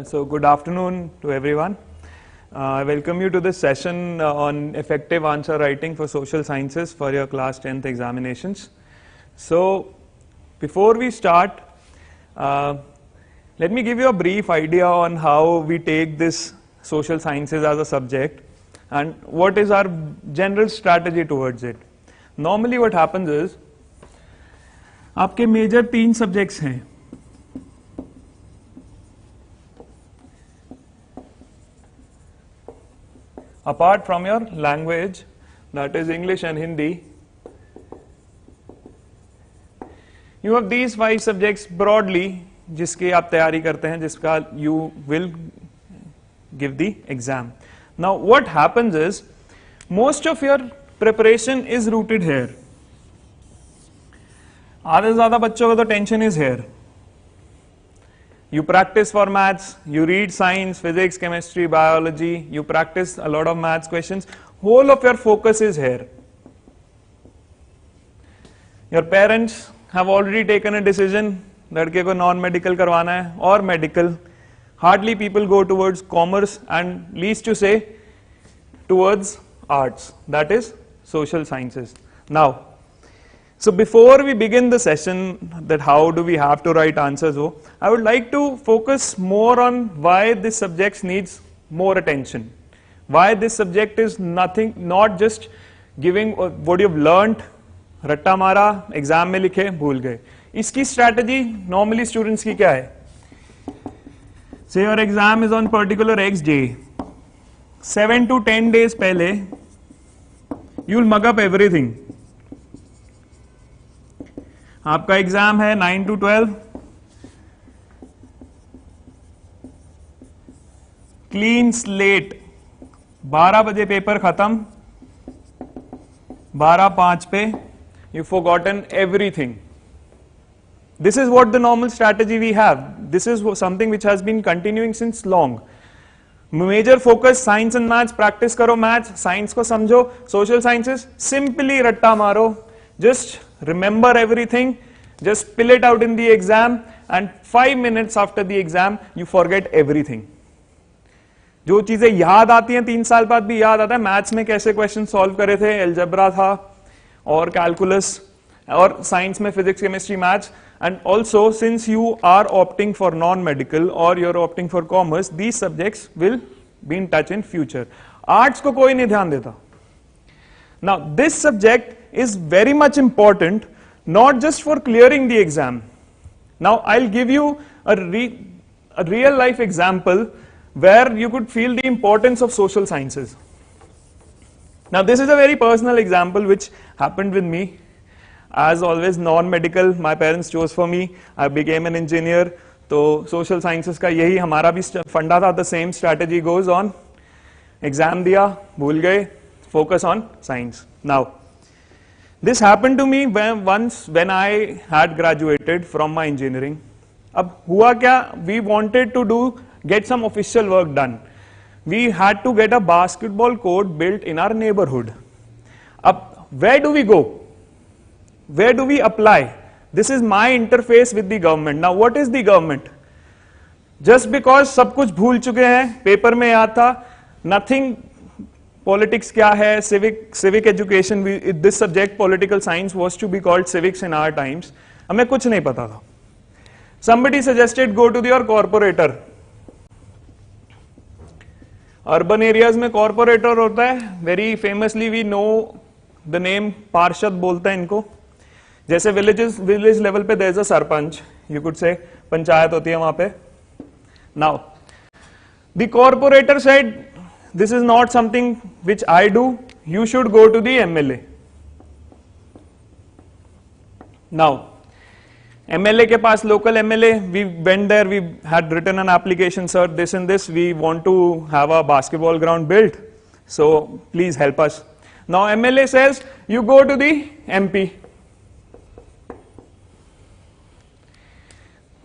So good afternoon to everyone. I welcome you to this session on effective answer writing for social sciences for your class 10th examinations. So before we start, let me give you a brief idea on how we take this social sciences as a subject and what is our general strategy towards it. Normally what happens is, आपके major 3 subjects हैं. Apart from your language, that is English and Hindi, you have these 5 subjects broadly, जिसकी आप तैयारी करते हैं, जिसका you will give the exam. Now what happens is, most of your preparation is rooted here. आधे से ज़्यादा बच्चों का तो tension is here. You practice for maths, you read science, physics, chemistry, biology, you practice a lot of maths questions. Whole of your focus is here. Your parents have already taken a decision, लड़के को non-medical करवाना है और medical. Hardly people go towards commerce and least to say towards arts, that is social sciences. Now, so before we begin the session, that how do we have to write answers, I would like to focus more on why this subject needs more attention. Why this subject is not just giving what you've learnt, रट्टा मारा, exam में लिखे, भूल गए. इसकी strategy normally students की क्या है? Say your exam is on particular X day. 7 to 10 days पहले, you'll mug up everything. आपका एग्जाम है 9 to 12, क्लीन स्लेट, 12 बजे पेपर खत्म, 12:05 पे you forgotten everything. This is what the normal strategy we have. This is something which has been continuing since long. Major focus science and maths, practice करो maths, science को समझो, social sciences simply रट्टा मारो. Just remember everything, just spill it out in the exam, and 5 minutes after the exam you forget everything. जो चीजें याद आती हैं 3 साल बाद भी याद आता है. मैथ्स में कैसे क्वेश्चन सॉल्व करे थे, एल्जेब्रा था और कैलकुलस, और साइंस में physics, chemistry, maths. And also, since you are opting for non-medical or you're opting for commerce, these subjects will be in touch in future. Arts को कोई नहीं ध्यान देता. Now, this subject is very much important, not just for clearing the exam. Now, I'll give you a real life example where you could feel the importance of social sciences. Now, this is a very personal example which happened with me. As always, non-medical, my parents chose for me. I became an engineer. तो social sciences का यही हमारा भी फंडा था. The same strategy goes on. Exam दिया, भूल गए. Focus on science. Now, this happened to me when I had graduated from my engineering. अब हुआ क्या? We wanted to get some official work done. We had to get a basketball court built in our neighborhood. अब where do we go? Where do we apply? This is my interface with the government. Now, what is the government? Just because सब कुछ भूल चुके हैं, paper में याद था, nothing. Politics क्या है, civic education, this subject political science was to be called civics in our times. हमें कुछ नहीं पता था. Somebody suggested go to your corporator. Urban areas में corporator होता है. Very famously we know the name पार्षद बोलते हैं इनको. जैसे village level पे there is a sarpanch, you could say panchayat होती है वहां पे. Now, the corporator said, this is not something which I do, you should go to the MLA. Now, MLA के पास local MLA, we went there, we had written an application, sir, this and this, we want to have a basketball ground built, so please help us. Now MLA says, you go to the MP.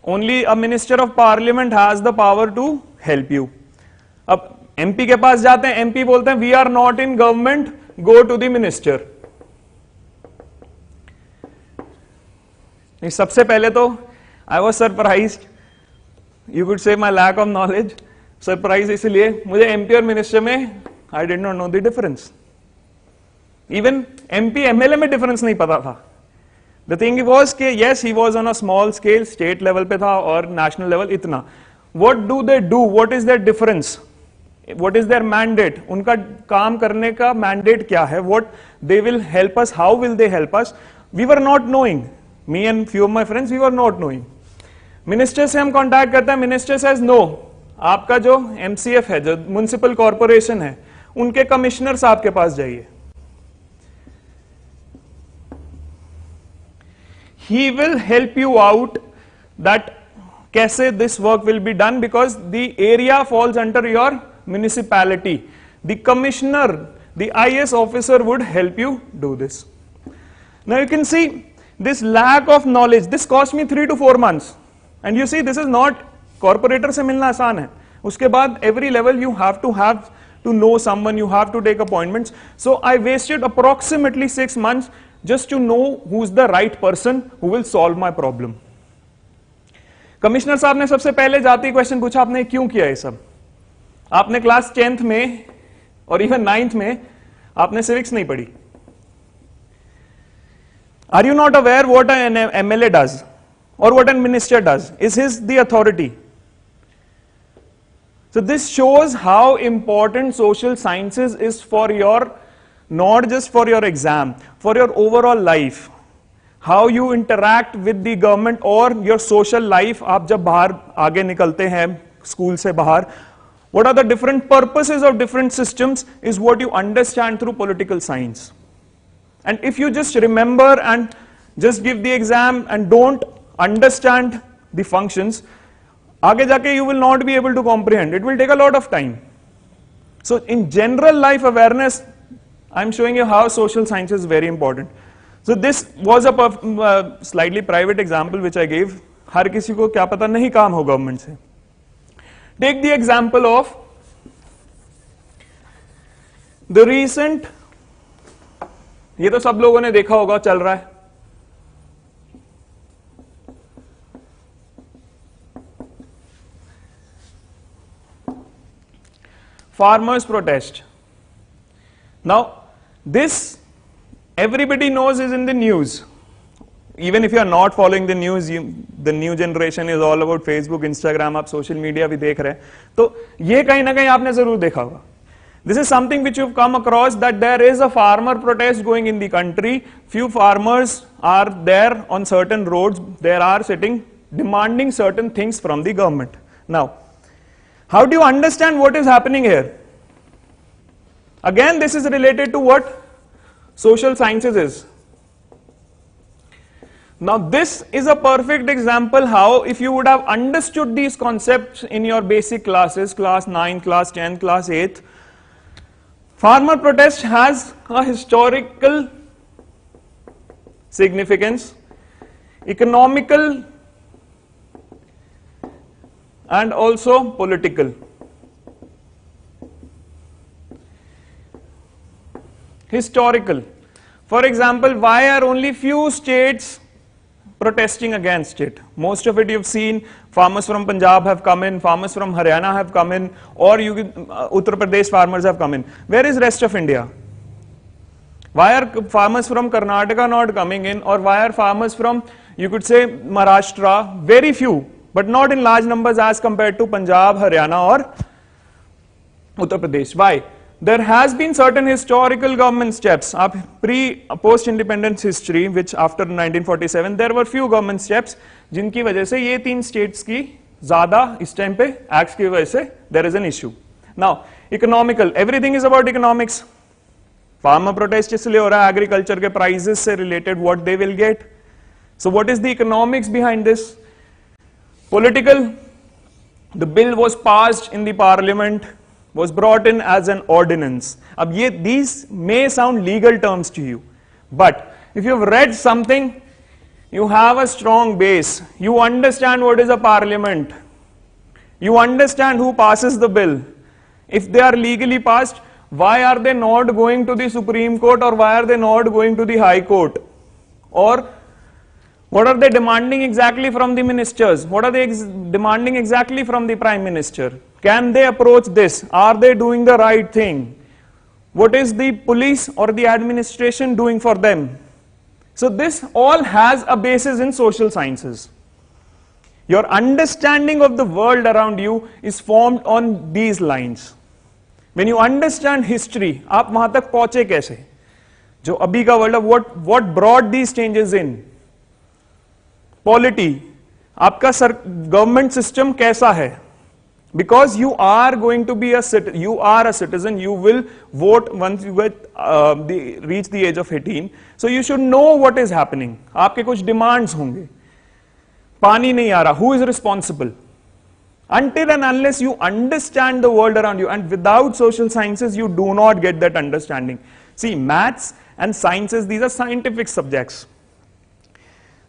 Only a minister of parliament has the power to help you. अब MP के पास जाते हैं, MP बोलते हैं we are not in government, go to the minister. सबसे पहले तो I was surprised. you could say my lack of knowledge, surprise इसलिए मुझे MP और मिनिस्टर में I did not know the difference. Even MP MLA में difference नहीं पता था. The thing was कि yes, he was on a small scale, state level पे था और national level इतना. What do they do? What is their difference? What is their mandate? उनका काम करने का mandate क्या है? What they will help us? How will they help us? We were not knowing. Me and few of my friends, we were not knowing. Minister से हम contact करते हैं. Minister says no. आपका जो MCF है, जो municipal corporation है, उनके commissioner साहब के पास जाइए. He will help you out that कैसे this work will be done because the area falls under your municipality. The commissioner, the IS officer would help you do this. Now you can see this lack of knowledge. This cost me 3 to 4 months. And you see this is not corporator से मिलना आसान है. उसके बाद every level you have to know someone, you have to take appointments. So I wasted approximately 6 months just to know who's the right person who will solve my problem. Commissioner साहब ने सबसे पहले जाते ही क्वेश्चन पूछा, आपने क्यों किया ये सब? आपने क्लास 10th में और इवन 9th में आपने सिविक्स नहीं पढ़ी. Are you not aware what an MLA does or what a minister does? Is his the authority? So this shows how important social sciences is for your, not just for your exam, for your overall life. How you interact with the government or your social life. आप जब बाहर आगे निकलते हैं school से बाहर, what are the different purposes of different systems is what you understand through political science. And if you just remember and just give the exam and don't understand the functions, आगे जाके you will not be able to comprehend. It will take a lot of time. So in general life awareness, I'm showing you how social science is very important. So this was a slightly private example which I gave. हर किसी को क्या पता नहीं काम हो government से. Take the example of the recent, ये तो सब लोगों ने देखा होगा, चल रहा है. Farmers protest. Now this everybody knows is in the news. Even if you are not following the news, the new generation is all about Facebook, Instagram, आप social media भी देख रहे हैं, तो ये कहीं ना कहीं आपने जरूर देखा होगा. This is something which you've come across, that there is a farmer protest going in the country. Few farmers are there on certain roads. They are sitting demanding certain things from the government. Now, how do you understand what is happening here? Again, this is related to what social sciences is. Now this is a perfect example how if you would have understood these concepts in your basic classes, class 9, class 10, class 8, farmer protest has a historical significance, economical and also political. Historical. For example, why are only few states protesting against it? Most of it you've seen, farmers from Punjab have come in, farmers from Haryana have come in, or Uttar Pradesh farmers have come in. Where is rest of India? Why are farmers from Karnataka not coming in, or why are farmers from, you could say, Maharashtra? Very few, but not in large numbers as compared to Punjab, Haryana or Uttar Pradesh. Why? There has been certain historical government steps. Post-independence history, which after 1947, there were few government steps, जिनकी वजह से ये 3 states की ज़्यादा इस time पे acts की वजह से there is an issue. Now, economical, everything is about economics. Farmer protest इसलिए हो रहा है, agriculture के prices से related what they will get. So what is the economics behind this? Political, the bill was passed in the parliament, was brought in as an ordinance. अब ये these may sound legal terms to you, but if you've read something, you have a strong base. You understand what is a parliament. You understand who passes the bill. If they are legally passed, why are they not going to the Supreme Court, or why are they not going to the High Court? Or What are they demanding exactly from the ministers? What are they demanding exactly from the prime minister? Can they approach this? Are they doing the right thing? What is the police or the administration doing for them? So this all has a basis in social sciences. Your understanding of the world around you is formed on these lines. When you understand history, आप वहां तक पहुंचे कैसे? जो अभी का world, what brought these changes in? Polity, आपका government system कैसा है? Because you are going to be a citizen, you will vote once you reach the age of 18. So you should know what is happening. आपके कुछ demands होंगे. पानी नहीं आ रहा, who is responsible? Until and unless you understand the world around you, and without social sciences, you do not get that understanding. See, maths and sciences, these are scientific subjects.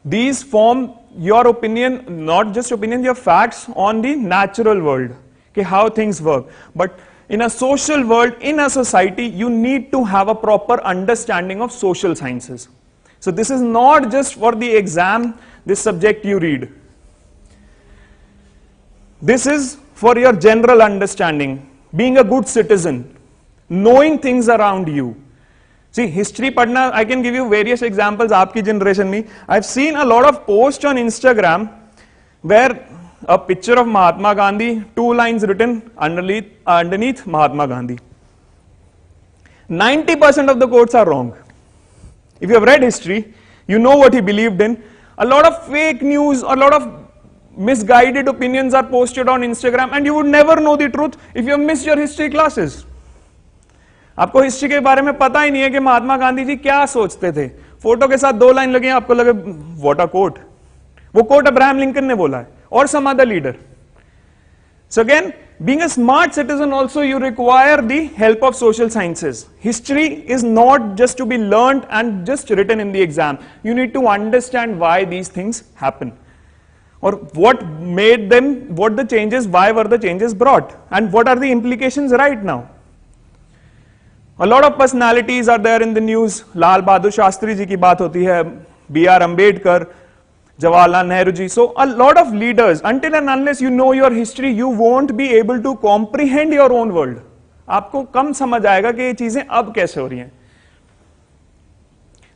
These form your opinion, not just opinion, your facts on the natural world, okay, how things work. But in a social world, in a society, you need to have a proper understanding of social sciences. So this is not just for the exam, this subject you read. This is for your general understanding, being a good citizen, knowing things around you. See, history padna, I can give you various examples aapki generation mein. I've seen a lot of posts on Instagram where a picture of Mahatma Gandhi, 2 lines written underneath Mahatma Gandhi. 90% of the quotes are wrong. If you have read history, you know what he believed in. A lot of fake news, a lot of misguided opinions are posted on Instagram, and you would never know the truth if you have missed your history classes. आपको history के बारे में पता ही नहीं है कि महात्मा गांधी जी क्या सोचते थे. फोटो के साथ 2 लाइन लगे, आपको लगे व्हाट अ कोट. वो कोट अब्राहम लिंकन ने बोला है और some other leader. So again, being a smart citizen also, you require the help of social sciences. History is not just to be learned and just written in the exam. You need to understand why these things happen, or what made them, what the changes, why were the changes brought, and what are the implications right now. A lot of personalities are there in the news. Lal Bahadur Shastri ji ki baat hoti hai, B.R. Ambedkar, Jawaharlal Nehru ji. So a lot of leaders, until and unless you know your history, you won't be able to comprehend your own world. आपको कम समझ आएगा कि ये चीजें अब कैसे हो रही हैं.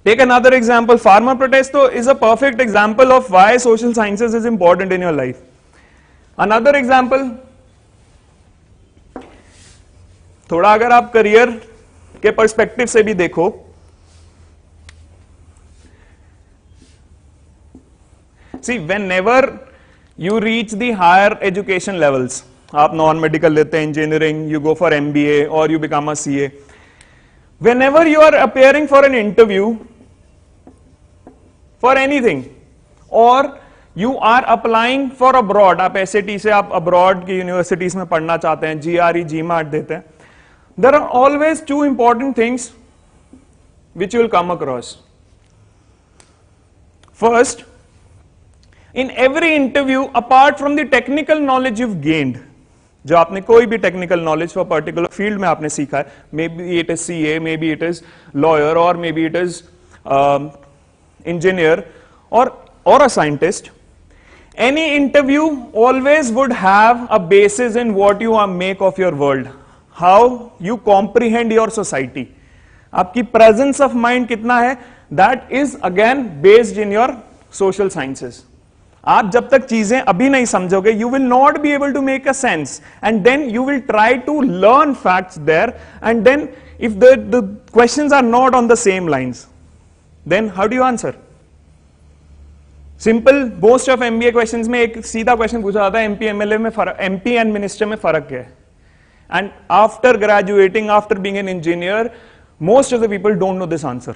Take another example. Farmer protest is a perfect example of why social sciences is important in your life. Another example, थोड़ा अगर आप करियर के पर्सपेक्टिव से भी देखो, see, whenever you reach the higher education levels, आप नॉन मेडिकल लेते हैं, engineering, you go for MBA or you become a CA. Whenever you are appearing for an interview for anything, or you are applying for abroad, आप SAT से आप abroad की universities में पढ़ना चाहते हैं, GRE, GMAT देते हैं, there are always 2 important things which you will come across. First, in every interview, apart from the technical knowledge you've gained, जो आपने कोई भी technical knowledge for particular field में आपने सीखा है, maybe it is CA, maybe it is lawyer, or maybe it is engineer, or a scientist, any interview always would have a basis in what you make of your world, how you comprehend your society. आपकी presence of mind कितना है, that is again based in your social sciences. आप जब तक चीजें अभी नहीं समझोगे, you will not be able to make a sense, and then you will try to learn facts there, and then if the questions are not on the same lines, then how do you answer? Simple, most of MBA questions में एक सीधा question पूछा जाता है, MP MLA में फर्क, MP and minister में फर्क क्या है? And after graduating, after being an engineer, most of the people don't know this answer.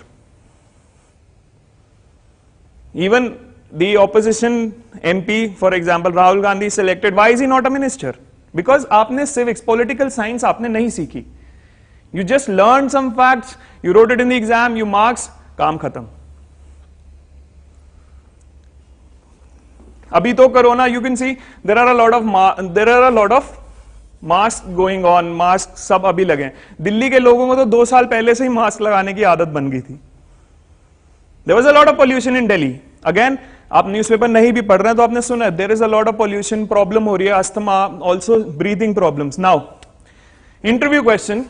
Even the opposition MP, for example, Rahul Gandhi is selected. Why is he not a minister? Because आपने civics, political science आपने नहीं सीखी. You just learned some facts, you wrote it in the exam, you marks, काम खत्म. अभी तो corona, you can see there are a lot of mask going on, mask सब अभी लगे. दिल्ली के लोगों को तो 2 साल पहले से ही मास्क लगाने की आदत बन गई थी. There was a lot of pollution in Delhi. Again, आप न्यूज़पेपर नहीं भी पढ़ रहे हैं तो आपने सुना है there is a lot of pollution, problem हो रही है, asthma, also breathing problems. Now interview question,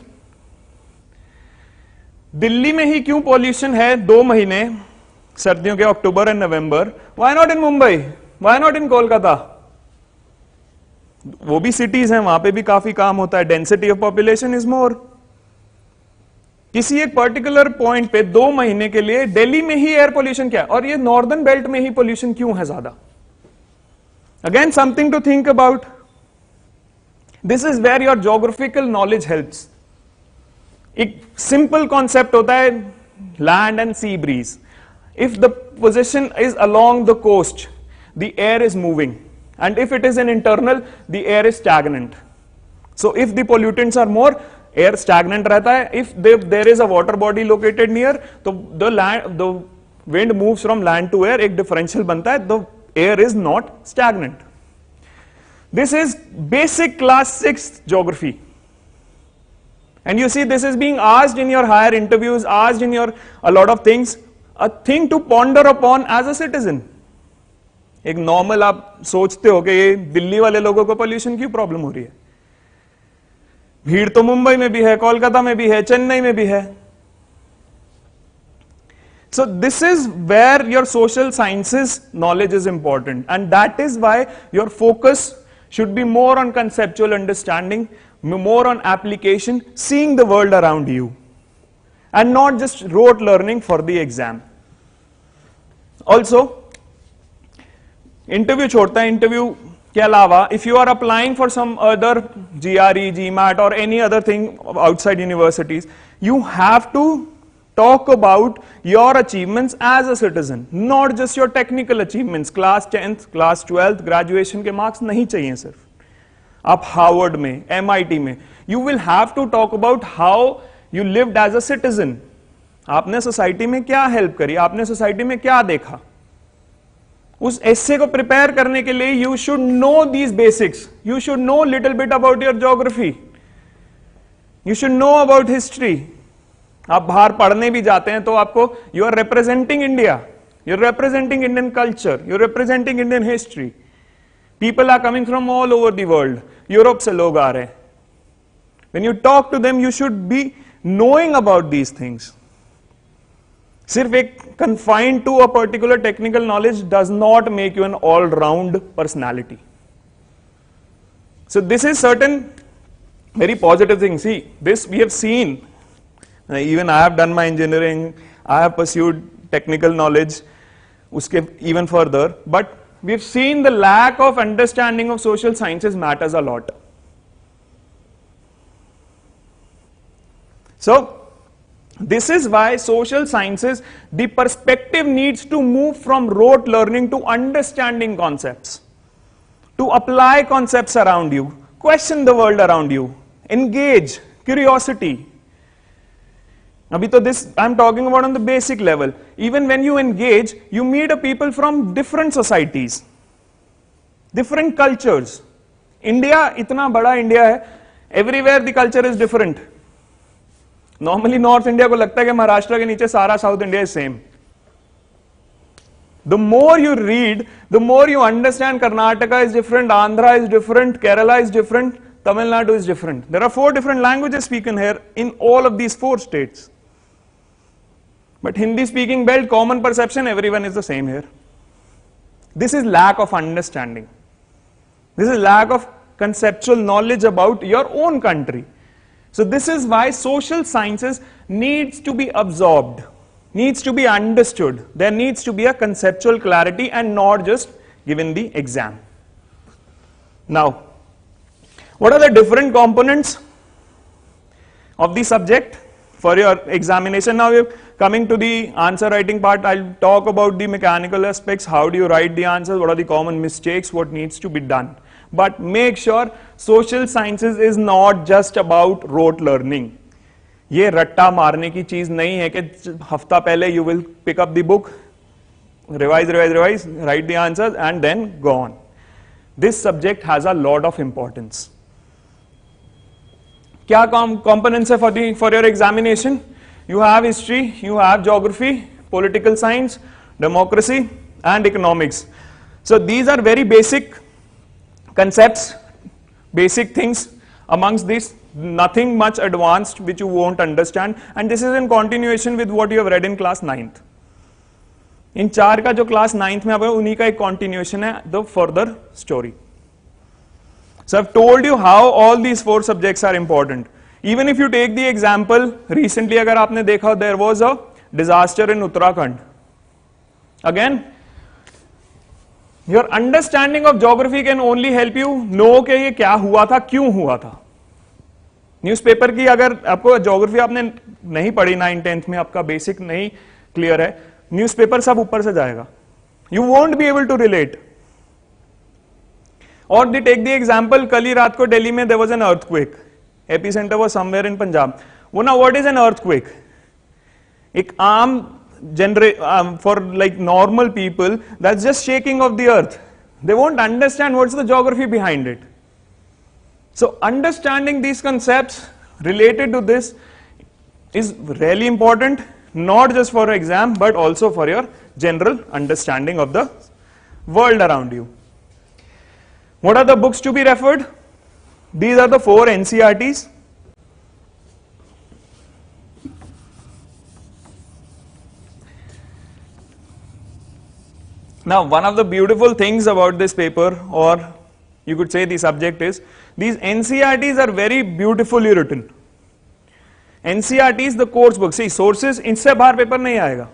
Delhi में ही क्यों पॉल्यूशन है 2 महीने सर्दियों के, October and November? Why not in Mumbai, why not in Kolkata? वो भी सिटीज हैं, वहां पे भी काफी काम होता है, density of population is more. किसी एक पर्टिकुलर पॉइंट पे 2 महीने के लिए दिल्ली में ही एयर पोल्यूशन क्या है, और ये नॉर्दर्न बेल्ट में ही पोल्यूशन क्यों है ज्यादा? Again something to think about. This is where your geographical knowledge helps. एक सिंपल कॉन्सेप्ट होता है land and sea breeze. If the position is along the coast, the air is moving, and if it is an internal, the air is stagnant. So if the pollutants are more, air stagnant रहता है. If there is a water body located near, तो the wind moves from land to air, एक differential बनता है, the air is not stagnant. This is basic class 6 geography. And you see this is being asked in your higher interviews, asked in your a lot of things, a thing to ponder upon as a citizen. एक normal आप सोचते हो कि ये दिल्ली वाले लोगों को pollution क्यों प्रॉब्लम हो रही है? भीड़ तो मुंबई में भी है, कोलकाता में भी है, चेन्नई में भी है. So this is where your social sciences knowledge is important, and that is why your focus should be more on conceptual understanding, more on application, seeing the world around you, and not just rote learning for the exam. Also interview छोड़ता है, interview के अलावा if you are applying for some other GRE, GMAT और any other thing outside universities, you have to talk about your achievements as a citizen, not just your technical achievements. Class 10th, class 12th, graduation के marks नहीं चाहिए सिर्फ. आप Harvard में, MIT में, you will have to talk about how you lived as a citizen. आपने society में क्या हेल्प करी, आपने सोसाइटी में क्या देखा. उस एस्से को प्रिपेयर करने के लिए you should know these basics, you should know little bit about your geography, you should know about history. आप बाहर पढ़ने भी जाते हैं तो आपको, you are representing India, you are representing Indian culture, you are representing Indian history. People are coming from all over the world, Europe से लोग आ रहे हैं. When you talk to them you should be knowing about these things. सिर्फ एक confined to a particular technical knowledge does not make you an all-round personality. So this is certain very positive thing. See, this we have seen. Even I have done my engineering. I have pursued technical knowledge. Uske even further, but we have seen the lack of understanding of social sciences matters a lot. So this is why social sciences, the perspective needs to move from rote learning to understanding concepts, to apply concepts around you, question the world around you, engage, curiosity. Abhi to this I am talking about on the basic level. Even when you engage, you meet a people from different societies, different cultures. India इतना बड़ा India है, everywhere the culture is different. Normally north India को लगता है कि महाराष्ट्र के नीचे सारा south India is same. The more you read, the more you understand Karnataka is different, Andhra is different, Kerala is different, Tamil Nadu is different. There are 4 different languages spoken here in all of these 4 states. But Hindi speaking belt, common perception, everyone is the same here. This is lack of understanding. This is lack of conceptual knowledge about your own country. So this is why social sciences needs to be absorbed, needs to be understood. There needs to be a conceptual clarity and not just given the exam. Now, what are the different components of the subject for your examination? Now we're coming to the answer writing part. I'll talk about the mechanical aspects, how do you write the answers, what are the common mistakes, what needs to be done. But make sure social sciences is not just about rote learning. ये रट्टा मारने की चीज नहीं है कि हफ्ता पहले you will pick up the book, revise, write the answers and then go on. This subject has a lot of importance. क्या components है for your examination? You have history, you have geography, political science, democracy, and economics. So these are very basic concepts, basic things. Amongst these, nothing much advanced which you won't understand, and this is in continuation with what you have read in class 9th. इन चार का जो class 9th में आप उन्हीं का एक continuation है, the further story. So I've told you how all these 4 subjects are important. Even if you take the example, recently अगर आपने देखा, there was a disaster in Uttarakhand. Again, your understanding of geography can only help you know कि ये क्या हुआ था, क्यों हुआ था. न्यूज़पेपर की अगर आपको ज्योग्राफी आपने नहीं पढ़ी 9th 10th में, आपका बेसिक नहीं क्लियर है, न्यूज़पेपर सब ऊपर से जाएगा. You won't be able to relate. और दी टेक दी एग्जांपल, कल ही रात को दिल्ली में there was an earthquake, epicentre was somewhere in Punjab. वो ना, व्हाट इज एन अर्थक्वेक? एक आम for like normal people, that's just shaking of the earth. They won't understand what's the geography behind it. So understanding these concepts related to this is really important, not just for exam but also for your general understanding of the world around you. What are the books to be referred? These are the 4 NCERTs. Now, one of the beautiful things about this paper, or you could say the subject, is these NCERTs are very beautifully written. NCERTs, the course book. See, sources, इनसे बाहर paper नहीं आएगा.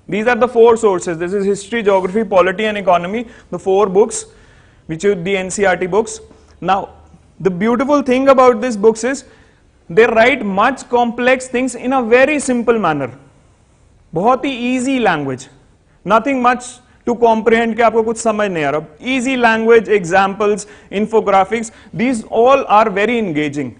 These are the 4 sources. This is history, geography, polity and economy, the 4 books which are the NCERT books. Now, the beautiful thing about these books is they write much complex things in a very simple manner. बहुत ही easy language. Nothing much to comprehend कि आपको कुछ समझ नहीं आ रहा. Easy language, examples, infographics, these all are very engaging.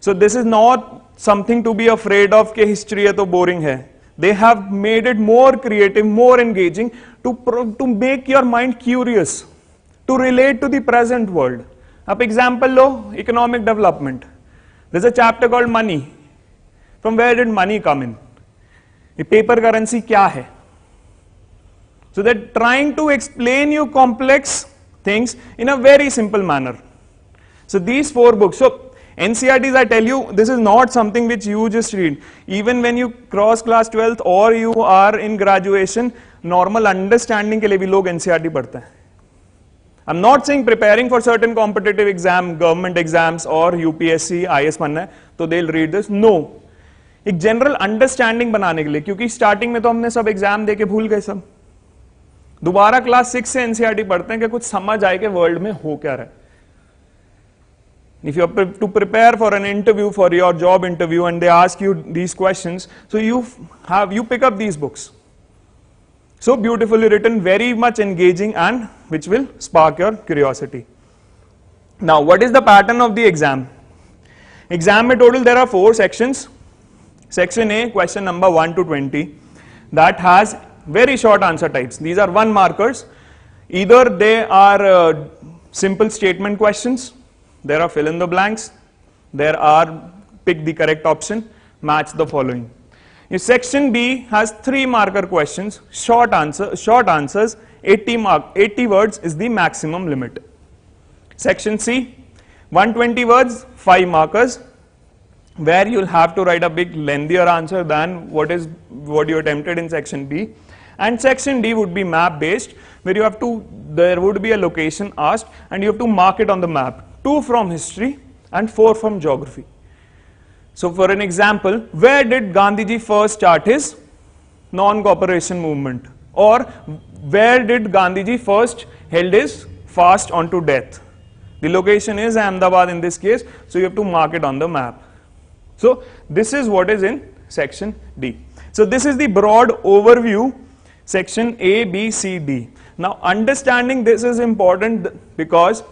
So this is not something to be afraid of कि history है तो boring है. They have made it more creative, more engaging to make your mind curious, to relate to the present world. आप example low, economic development. There's a chapter called money. From where did money come in? ये paper currency क्या है? So they're trying to explain you complex things in a very simple manner. So these 4 books. So NCERTs, I tell you, this is not something which you just read. Even when you cross class 12th or you are in graduation, normal understanding के लिए भी लोग NCERT पढ़ते हैं. I'm not saying preparing for certain competitive exam, government exams or UPSC, IS बनना है, तो they'll read this. No. एक general understanding बनाने के लिए, क्योंकि starting में तो हमने सब exam दे के भूल गए सब. दोबारा क्लास 6 से एनसीईआरटी पढ़ते हैं कि कुछ समझ आए कि वर्ल्ड में हो क्या रहा है. If you are to prepare for an interview, for your job interview, and they ask you these questions, so you pick up these books. So beautifully written, very much engaging, and which will spark your curiosity. Now, what is the pattern of the exam? Exam में total there are 4 sections. Section A, question number 1 to 20, that has very short answer types. These are 1 markers. Either they are simple statement questions, there are fill in the blanks, there are pick the correct option, match the following. If section B has 3 marker questions, short answers, 80 words is the maximum limit. Section C, 120 words, 5 markers, where you'll have to write a big lengthier answer than what you attempted in section B. And section D would be map based, where there would be a location asked and you have to mark it on the map. 2 from history and 4 from geography. So for an example, where did Gandhiji first start his non-cooperation movement? Or where did Gandhiji first held his fast unto death? The location is Ahmedabad in this case, so you have to mark it on the map. So this is what is in section D. So this is the broad overview, section A, B, C, D. Now understanding this is important because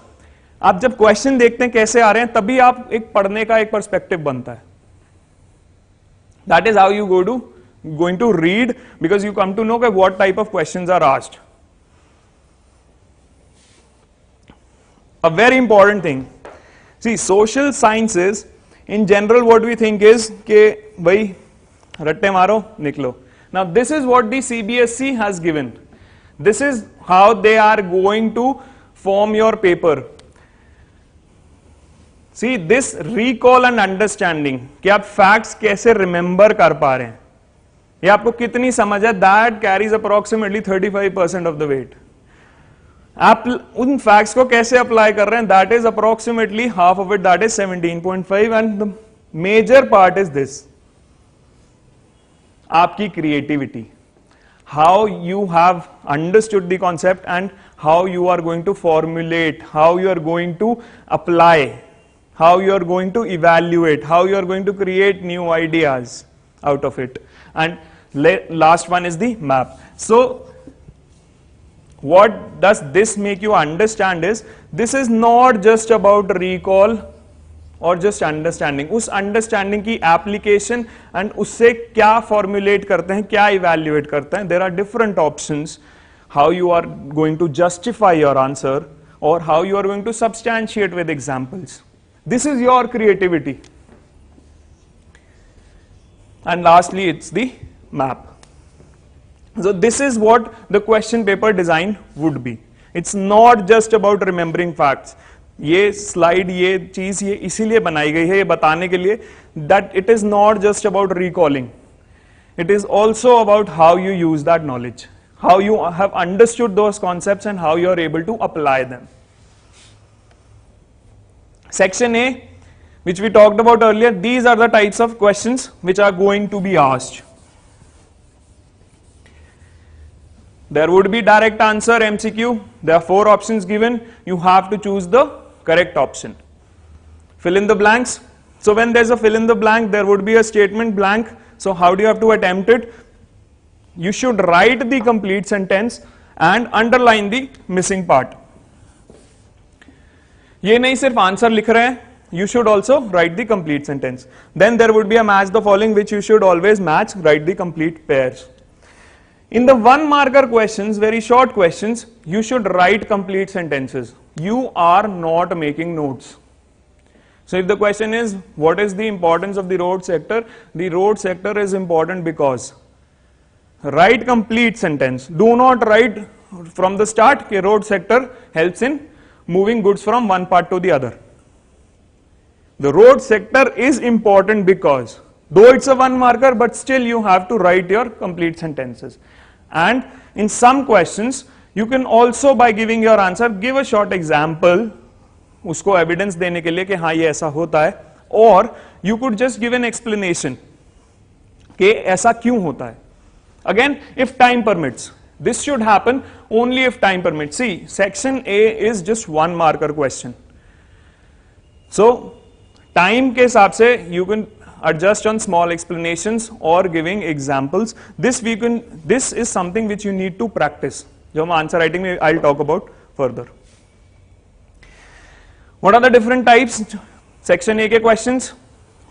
आप जब question देखते हैं कैसे आ रहे हैं, तभी आप एक पढ़ने का एक पर्सपेक्टिव बनता है. That is how you going to read, because you come to know what type of questions are asked. A very important thing. See, social sciences, in general what we think is कि भाई रट्टे मारो निकलो. Now this is what the CBSE has given. This is how they are going to form your paper. See this recall and understanding कि आप facts कैसे remember कर पा रहे हैं, ये आपको कितनी समझ है, that carries approximately 35% of the weight. आप उन facts को कैसे apply कर रहे हैं, that is approximately half of it, that is 17.5, and the major part is this, आपकी creativity, how you have understood the concept and how you are going to formulate, how you are going to apply, how you are going to evaluate, how you are going to create new ideas out of it. And last one is the map. So what does this make you understand is, this is not just about recall or just understanding. उस understanding की application and उससे क्या formulate करते हैं, क्या evaluate करते हैं. There are different options, how you are going to justify your answer or how you are going to substantiate with examples. This is your creativity. And lastly, it's the map. So this is what the question paper design would be. It's not just about remembering facts. ये slide, ये चीज ये इसीलिए बनाई गई है, ये बताने के लिए that it is not just about recalling. It is also about how you use that knowledge, how you have understood those concepts and how you are able to apply them. Section A, which we talked about earlier, these are the types of questions which are going to be asked. There would be direct answer MCQ. There are 4 options given. You have to choose the correct option. Fill in the blanks. So when there's a fill in the blank, there would be a statement blank. So how do you have to attempt it? You should write the complete sentence and underline the missing part. ये नहीं सिर्फ answer लिख रहे हैं, you should also write the complete sentence. Then there would be a match the following, which you should always match, write the complete pairs. In the 1 marker questions, very short questions, you should write complete sentences. You are not making notes. So if the question is, what is the importance of the road sector? The road sector is important because write complete sentence. Do not write from the start कि road sector helps in moving goods from one part to the other. The road sector is important because, though it's a 1 marker, but still you have to write your complete sentences. And in some questions, you can also, by giving your answer, give a short example, उसको evidence देने के लिए कि हाँ ये ऐसा होता है, or you could just give an explanation कि ऐसा क्यों होता है. Again, if time permits. This should happen only if time permits. See, section A is just 1 marker question. So, time के हिसाब से you can adjust on small explanations or giving examples. This is something which you need to practice. जो हम answer writing में I'll talk about further. What are the different types? Section A के questions.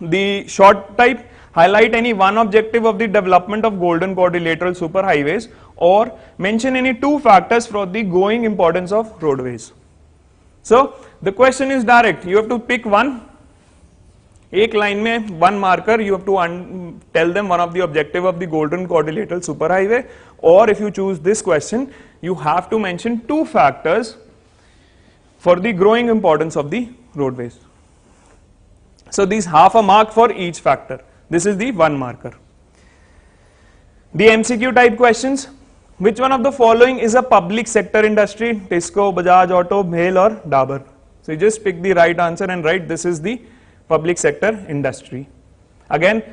The short type, highlight any one objective of the development of golden quadrilateral superhighways or mention any 2 factors for the growing importance of roadways. So the question is direct. You have to pick one. एक line में 1 marker, you have to tell them one of the objective of the golden quadrilateral superhighway, or if you choose this question, you have to mention 2 factors for the growing importance of the roadways. So these half a mark for each factor. This is the 1 marker. The MCQ type questions. Which one of the following is a public sector industry? Tisco, Bajaj Auto, BHEL or Dabur. So you just pick the right answer and write this is the public sector industry. Again,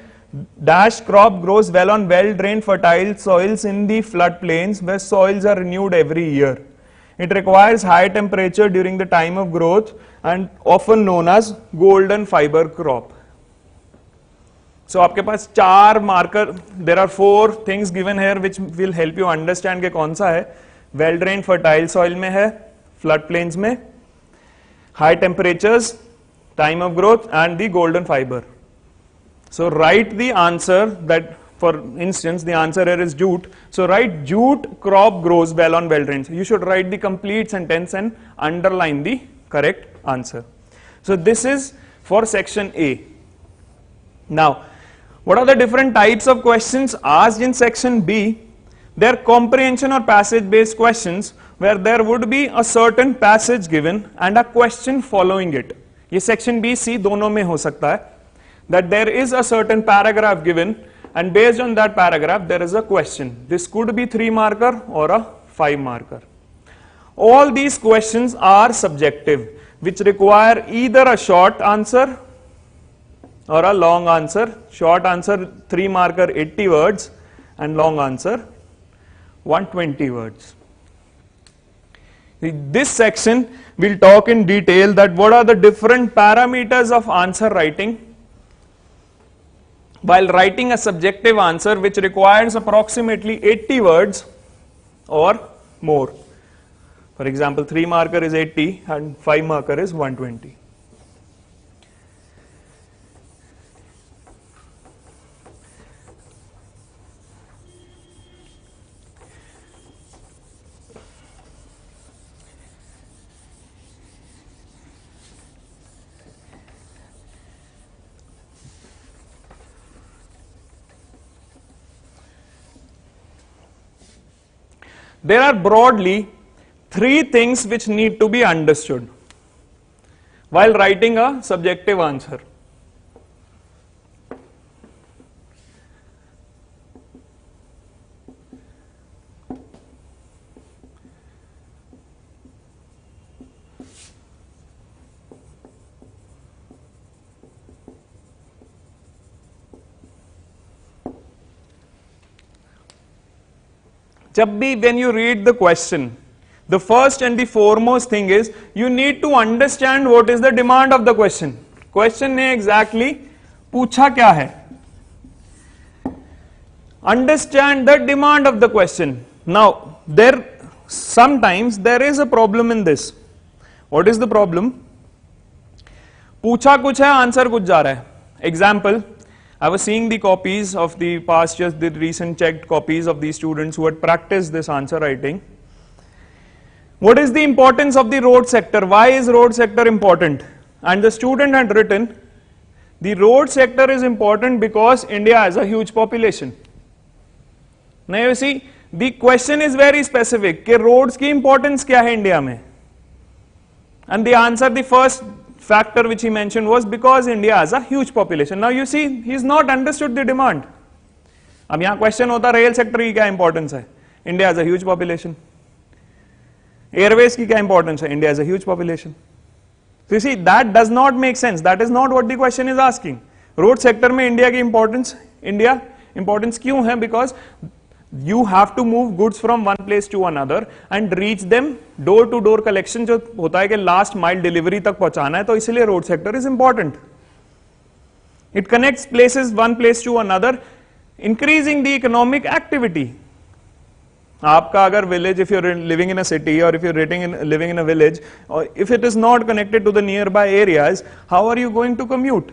dash crop grows well on well-drained fertile soils in the floodplains where soils are renewed every year. It requires high temperature during the time of growth and often known as golden fiber crop. So आपके पास 4 marker, there are 4 things given here which will help you understand के कौन सा है. Well drained fertile soil में है, flood plains में, high temperatures, time of growth and the golden fiber. So write the answer that, for instance, the answer here is jute. So write jute crop grows well on well drained. You should write the complete sentence and underline the correct answer. So this is for section A. Now, What are the different types of questions asked in section B? They are comprehension or passage based questions where there would be a certain passage given and a question following it. ये section B, C दोनों में हो सकता है. That there is a certain paragraph given and based on that paragraph there is a question. This could be 3 marker or a 5 marker. All these questions are subjective, which require either a short answer or a long answer. Short answer 3 marker 80 words and long answer 120 words. This section will talk in detail that what are the different parameters of answer writing while writing a subjective answer which requires approximately 80 words or more. For example, 3 marker is 80 and 5 marker is 120. There are broadly 3 things which need to be understood while writing a subjective answer. जब भी when you read the question, the first and the foremost thing is you need to understand what is the demand of the question. Question ने exactly पूछा क्या है? Understand the demand of the question. Now, sometimes there is a problem in this. What is the problem? पूछा कुछ है, answer कुछ जा रहा है. Example, I was seeing the copies of the past, just the recent checked copies of these students who had practiced this answer writing. What is the importance of the road sector? Why is road sector important? And the student had written, the road sector is important because India has a huge population. Now you see, the question is very specific, कि roads की importance क्या है India में? And the answer, the first factor which he mentioned was because India has a huge population. Now you see, he's not understood the demand. अब यहाँ question होता rail sector की क्या importance है? India has a huge population. Airways की क्या importance है? India has a huge population. So you see, that does not make sense. That is not what the question is asking. Road sector में India की importance क्यों है? Because you have to move goods from one place to another and reach them. door to door collection जो होता है कि last mile delivery तक पहुंचाना है, तो इसलिए road sector is important. It connects places one place to another, increasing the economic activity. आपका अगर village, if you're living in a city or if you're living in a village, or if it is not connected to the nearby areas, how are you going to commute?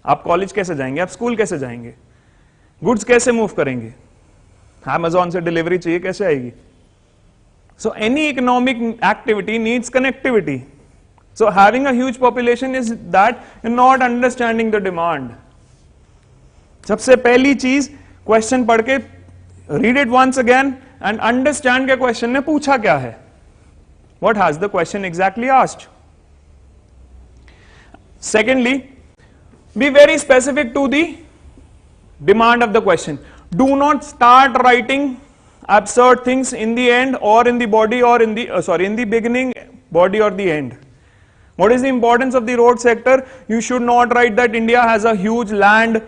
आप college कैसे जाएंगे? आप school कैसे जाएंगे? Goods कैसे move करेंगे? Amazon से delivery चाहिए, कैसे आएगी? So any economic activity needs connectivity. So having a huge population is that you're not understanding the demand. सबसे पहली चीज question पढ़ के read it once again and understand के question ने पूछा क्या है. What has the question exactly asked? Secondly, be very specific to the demand of the question. Do not start writing absurd things in the end or in the body or in the beginning, body or the end. What is the importance of the road sector? You should not write that India has a huge land,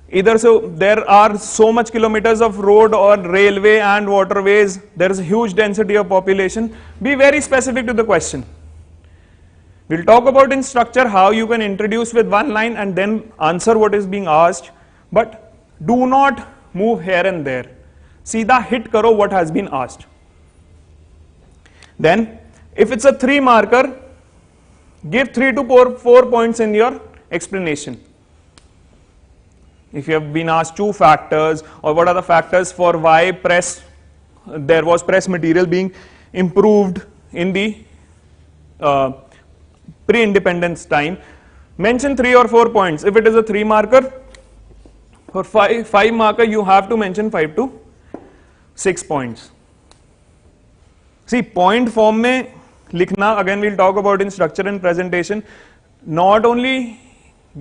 either so there are so much kilometers of road or railway and waterways, there is a huge density of population. Be very specific to the question. We'll talk about in structure how you can introduce with one line and then answer what is being asked, but do not move here and there. Seedha hit karo what has been asked. Then, if it's a 3 marker, give 3 to 4 points in your explanation. If you have been asked 2 factors, or what are the factors for why there was press material being improved in the pre-independence time, mention 3 or 4 points. If it is a 3 marker, For 5 marker, you have to mention 5 to 6 points. See, point form में लिखना, again we'll talk about in structure and presentation, not only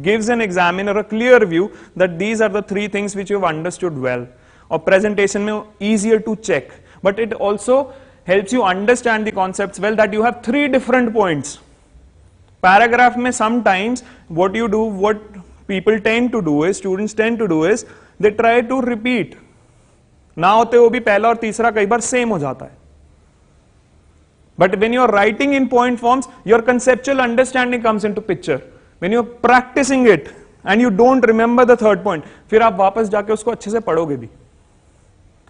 gives an examiner a clear view that these are the 3 things which you have understood well, or presentation में easier to check, but it also helps you understand the concepts well, that you have 3 different points. Paragraph में sometimes what you do, what people tend to do is, students tend to do is, they try to repeat. ना होते वो भी पहला और तीसरा कई बार same हो जाता है. But when you are writing in point forms, your conceptual understanding comes into picture. When you are practicing it and you don't remember the third point, फिर आप वापस जाके उसको अच्छे से पढ़ोगे भी.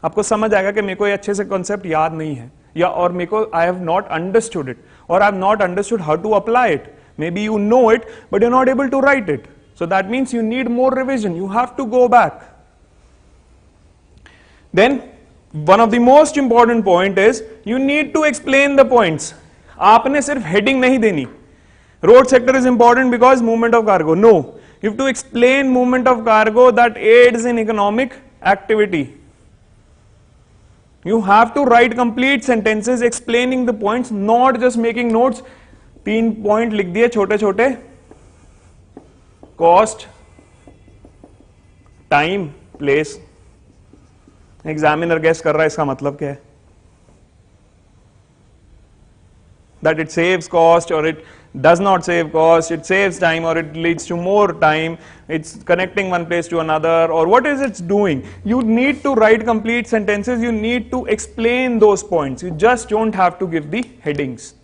आपको समझ आएगा कि मेरे को ये अच्छे से concept याद नहीं है, या और मेरे को I have not understood it, or I have not understood how to apply it. Maybe you know it, but you're not able to write it. So that means you need more revision. You have to go back. Then one of the most important point is you need to explain the points. आपने सिर्फ heading नहीं देनी. Road sector is important because movement of cargo. No, you have to explain movement of cargo that aids in economic activity. You have to write complete sentences explaining the points, not just making notes. 3 point लिख दिए छोटे छोटे. Cost, time, place. Examiner guess कर रहा है इसका मतलब क्या है, that it saves cost or it does not save cost, it saves time or it leads to more time, it's connecting one place to another, or what is it doing. You need to write complete sentences, you need to explain those points, you just don't have to give the headings.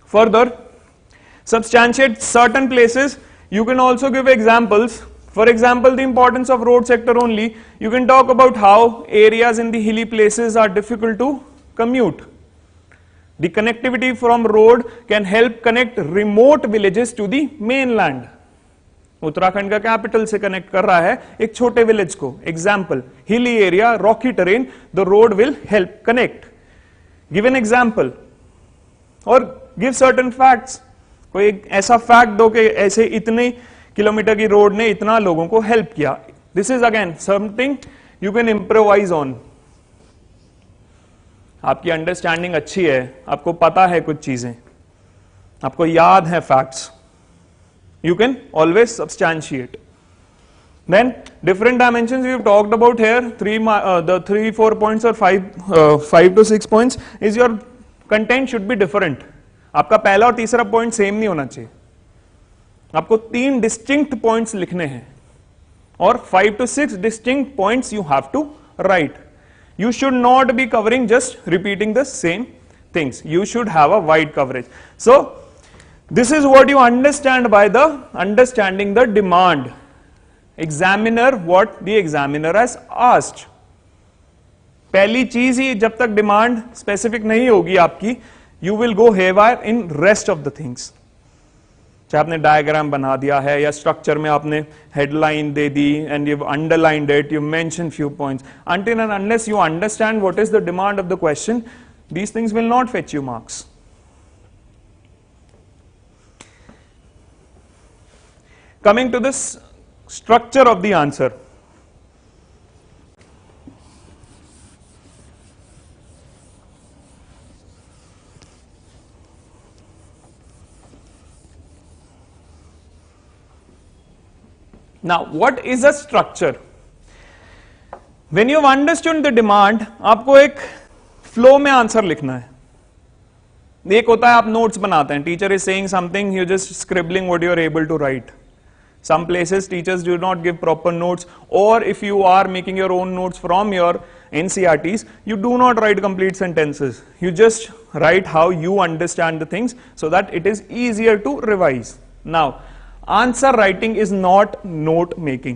Further, substantiate certain places. You can also give examples. For example, the importance of road sector only. You can talk about how areas in the hilly places are difficult to commute. The connectivity from road can help connect remote villages to the mainland. Uttarakhand का capital से connect कर रहा है एक छोटे village को. Example, hilly area, Rocky terrain, the road will help connect. Give an example और give certain facts. कोई एक ऐसा फैक्ट दो कि ऐसे इतने किलोमीटर की रोड ने इतना लोगों को हेल्प किया. This is again something you can improvise on. आपकी अंडरस्टैंडिंग अच्छी है, आपको पता है कुछ चीजें, आपको याद है facts, you can always substantiate. Then different dimensions we have talked about here, the 3-4 points or 5 to 6 points is your content should be different. आपका पहला और तीसरा पॉइंट सेम नहीं होना चाहिए. आपको 3 डिस्टिंक्ट पॉइंट्स लिखने हैं और 5 to 6 distinct points you have to write. You should not be covering just repeating the same things. You should have a wide coverage. So this is what you understand by the understanding the demand. Examiner, what the examiner has asked. पहली चीज ही जब तक demand specific नहीं होगी आपकी, you will go haywire in rest of the things. चाहे आपने diagram बना दिया है या स्ट्रक्चर में आपने headline they the and you underlined it, you mention few points, until and unless you understand what is the demand of the question, these things will not fetch you marks. Coming to this structure of the answer. Now, what is a structure? When you've understood the demand, आपको एक flow में answer लिखना है. एक होता है आप notes बनाते हैं, teacher is saying something, you just scribbling what you are able to write. Some places teachers do not give proper notes, or if you are making your own notes from your NCRTs, you do not write complete sentences. You just write how you understand the things so that it is easier to revise. Now, answer writing is not note making.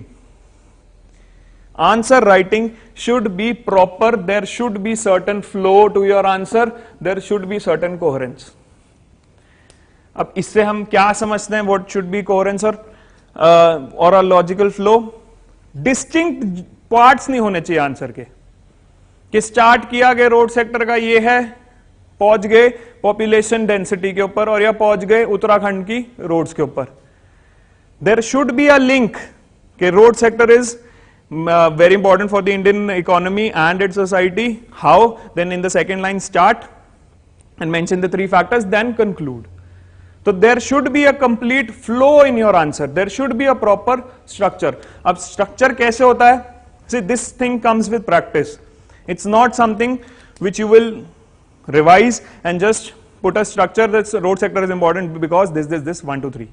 Answer writing should be proper. There should be certain flow to your answer. There should be certain coherence. अब इससे हम क्या समझते हैं? What should be coherence or a logical flow? Distinct parts नहीं होने चाहिए answer के, कि स्टार्ट किया गया रोड सेक्टर का ये है, पहुंच गए पॉपुलेशन डेंसिटी के ऊपर, और या पहुंच गए उत्तराखंड की रोड्स के ऊपर. There should be a link Okay, road sector is very important for the Indian economy and its society. How? Then in the second line start and mention the three factors, then conclude. So there should be a complete flow in your answer. There should be a proper structure. अब structure कैसे होता है? See, this thing comes with practice. It's not something which you will revise and just put a structure that road sector is important because this 1 2 3.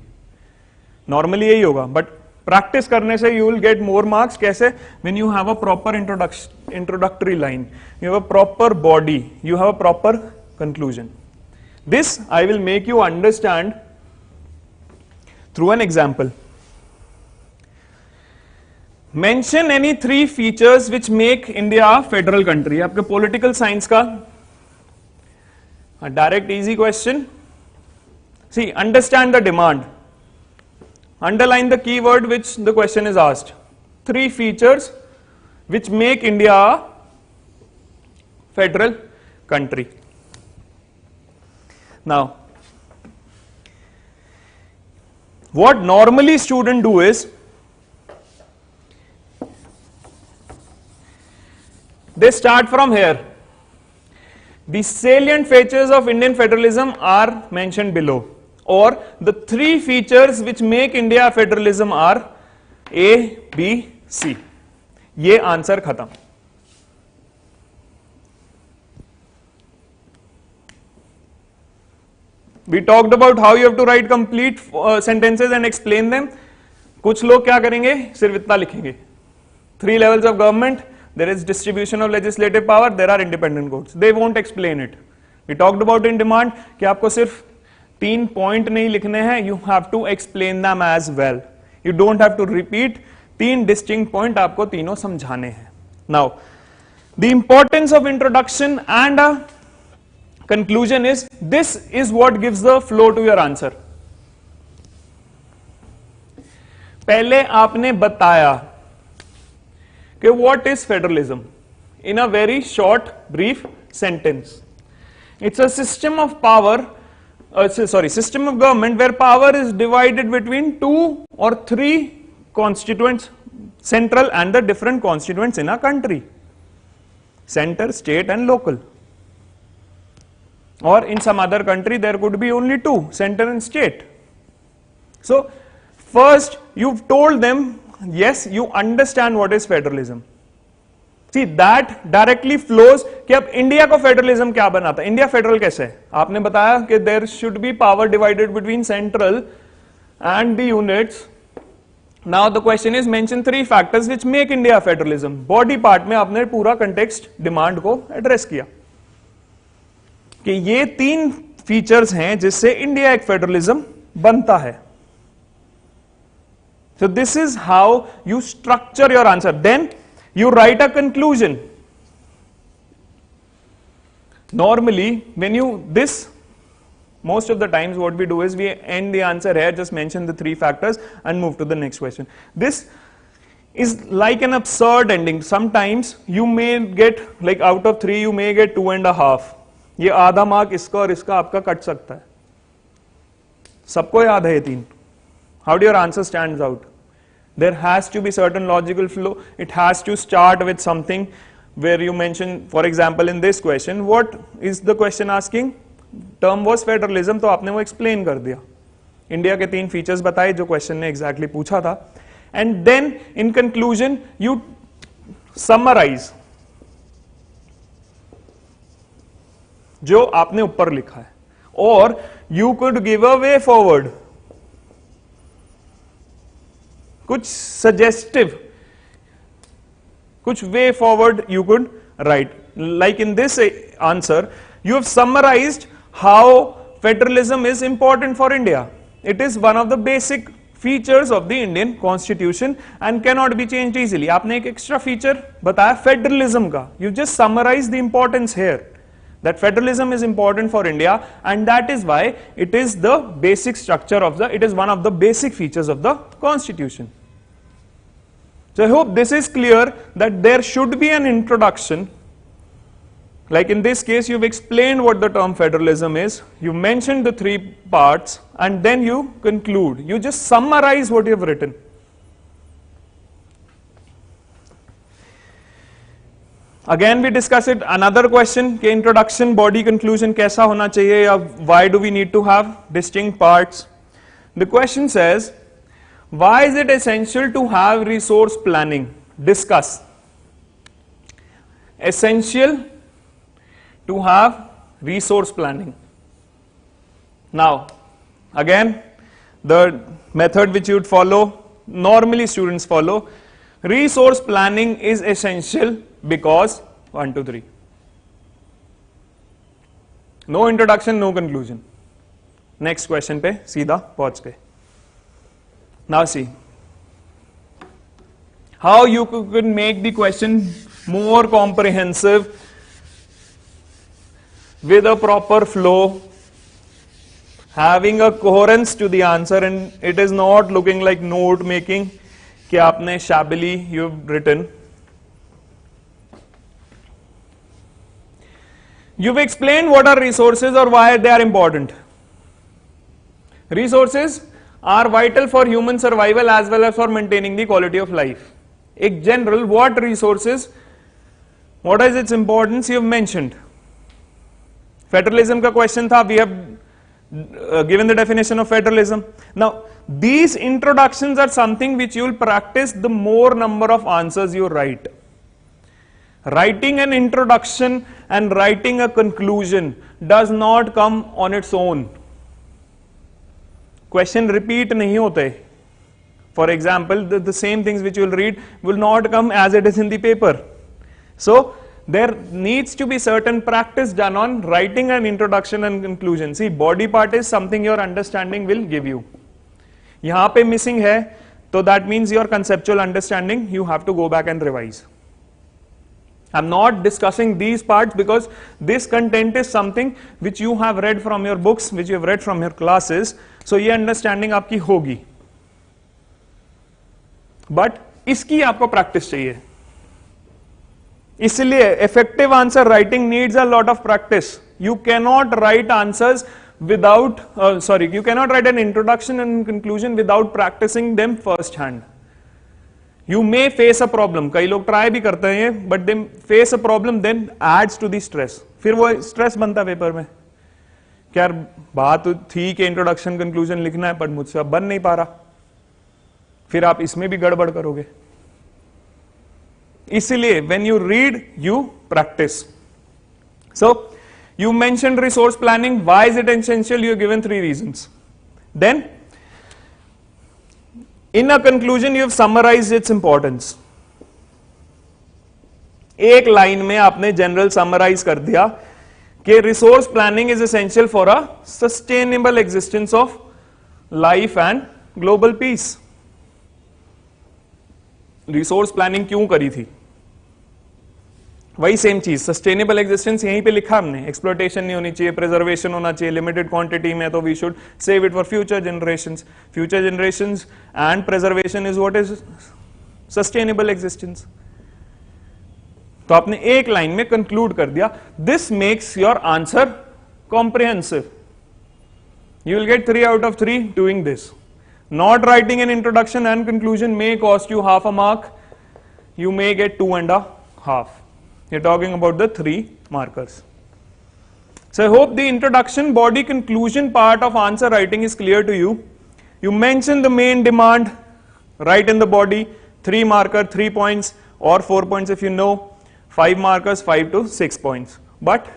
Normally यही होगा, but practice करने से you will get more marks. कैसे? When you have a proper introductory line, you have a proper body, you have a proper conclusion. This I will make you understand through an example. Mention any three features which make India a federal country. आपके political science का a direct easy question. See, understand the demand. Underline the keyword which the question is asked. Three features which make India a federal country. Now, what normally students do is, they start from here. The salient features of Indian federalism are mentioned below, or the three features which make India federalism are A, B, C. ये answer खत्म. We talked about how you have to write complete sentences and explain them. कुछ लोग क्या करेंगे? सिर्फ इतना लिखेंगे. 3 levels of government. There is distribution of legislative power. There are independent courts. They won't explain it. We talked about in demand कि आपको सिर्फ 3 point नहीं लिखने हैं. You have to explain them as well. You don't have to repeat. 3 distinct point आपको तीनों समझाने हैं. Now, the importance of introduction and a conclusion is, this is what gives the flow to your answer. पहले आपने बताया कि what is federalism in a very short brief sentence. It's a system of power, system of government where power is divided between 2 or 3 constituents, central and the different constituents in a country, center, state and local. Or in some other country there could be only 2, center and state. So first you've told them, yes, you understand what is federalism. See, that directly flows कि अब India को federalism क्या बनाता है, India federal कैसे है. आपने बताया कि there should be power divided between central and the units. Now the question is, mention 3 factors which make India federalism. Body part में आपने पूरा context demand को address किया कि ये 3 फीचर्स हैं जिससे इंडिया एक फेडरलिज्म बनता है. So this is how you structure your answer. Then you write a conclusion. Normally when you most of the times what we do is we end the answer here, just mention the 3 factors and move to the next question. This is like an absurd ending. Sometimes you may get, like out of 3 you may get 2.5. ये आधा mark इसका और इसका आपका cut सकता है. सबको याद है ये 3. How do your answer stands out? There has to be certain logical flow. It has to start with something where you mention, for example, in this question, what is the question asking? Term was federalism, तो आपने वो explain कर दिया. India के 3 features बताए जो question ने exactly पूछा था. And then in conclusion you summarize जो आपने ऊपर लिखा है, और you could give a way forward. कुछ suggestive, कुछ way forward you could write. Like in this answer, you have summarized how federalism is important for India. It is one of the basic features of the Indian Constitution and cannot be changed easily. आपने एक extra feature बताया federalism का. You just summarize the importance here. That federalism is important for India, and that is why it is the basic structure of it is one of the basic features of the Constitution. So I hope this is clear that there should be an introduction. Like in this case, you've explained what the term federalism is, you mentioned the 3 parts, and then you conclude. You just summarize what you've written. Again we discuss it. Another question कि introduction, body, conclusion कैसा होना चाहिए या why do we need to have distinct parts? The question says, why is it essential to have resource planning? Discuss. Essential to have resource planning. Now, again, the method which you would follow, normally students follow, resource planning is essential because 1, 2, 3. No introduction, no conclusion. Next question पे सीधा पहुंच गए. Now see how you could make the question more comprehensive with a proper flow, having a coherence to the answer, and it is not looking like note making कि आपने shabbily you've written. You've explained what are resources or why they are important. Resources are vital for human survival as well as for maintaining the quality of life. In general, what resources, what is its importance, you have mentioned. Federalism ka question tha, we have given the definition of federalism. Now, these introductions are something which you will practice the more number of answers you write. Writing an introduction and writing a conclusion does not come on its own. Question repeat nahi hote. For example, the same things which you will read will not come as it is in the paper. So, there needs to be certain practice done on writing an introduction and conclusion. See, body part is something your understanding will give you. यहाँ पे missing है, so that means your conceptual understanding, you have to go back and revise. I'm not discussing these parts because this content is something which you have read from your books, which you have read from your classes. So ये understanding आपकी होगी. But इसकी आपको practice चाहिए. इसलिए effective answer writing needs a lot of practice. You cannot write answers without, you cannot write an introduction and conclusion without practicing them first hand. You may face a problem. कई लोग try भी करते हैं, but they face a problem then adds to the stress. फिर वो stress बनता paper में. क्या बात थी कि इंट्रोडक्शन कंक्लूजन लिखना है, पर मुझसे अब बन नहीं पा रहा. फिर आप इसमें भी गड़बड़ करोगे. इसलिए when you read, you practice. So, you mentioned resource planning. Why is it essential? You have given 3 reasons. Then, in a conclusion, you have summarized its importance. एक लाइन में आपने जनरल समराइज कर दिया कि resource planning is essential for a sustainable existence of life and global piece. Resource planning क्यों करी थी? वही सेम चीज, सस्टेनेबल एग्जिस्टेंस यहीं पे लिखा हमने. एक्सप्लॉयटेशन नहीं होनी चाहिए, प्रिजर्वेशन होना चाहिए, लिमिटेड क्वांटिटी में, तो we should save it for future generations. Future generations and preservation is what is sustainable existence. तो आपने एक लाइन में कंक्लूड कर दिया. This makes your answer comprehensive. You will get 3 out of 3 doing this. Not writing an introduction and conclusion may cost you half a mark. You may get 2.5. You're talking about the 3 markers. So I hope the introduction, body, conclusion part of answer writing is clear to you. You mention the main demand, write in the body, 3 marker, 3 points or 4 points if you know, 5 markers, 5 to 6 points. But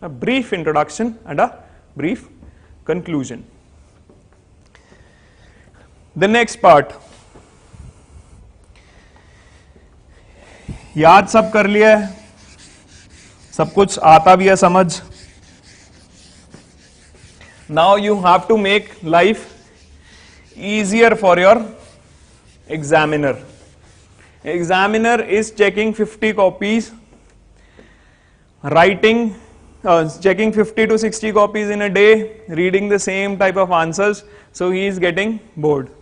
a brief introduction and a brief conclusion. The next part. याद सब कर लिया है, सब कुछ आता भी है समझ. Now you have to make life easier for your examiner. Examiner is checking 50 copies, writing, checking 50 to 60 copies in a day, reading the same type of answers, so he is getting bored.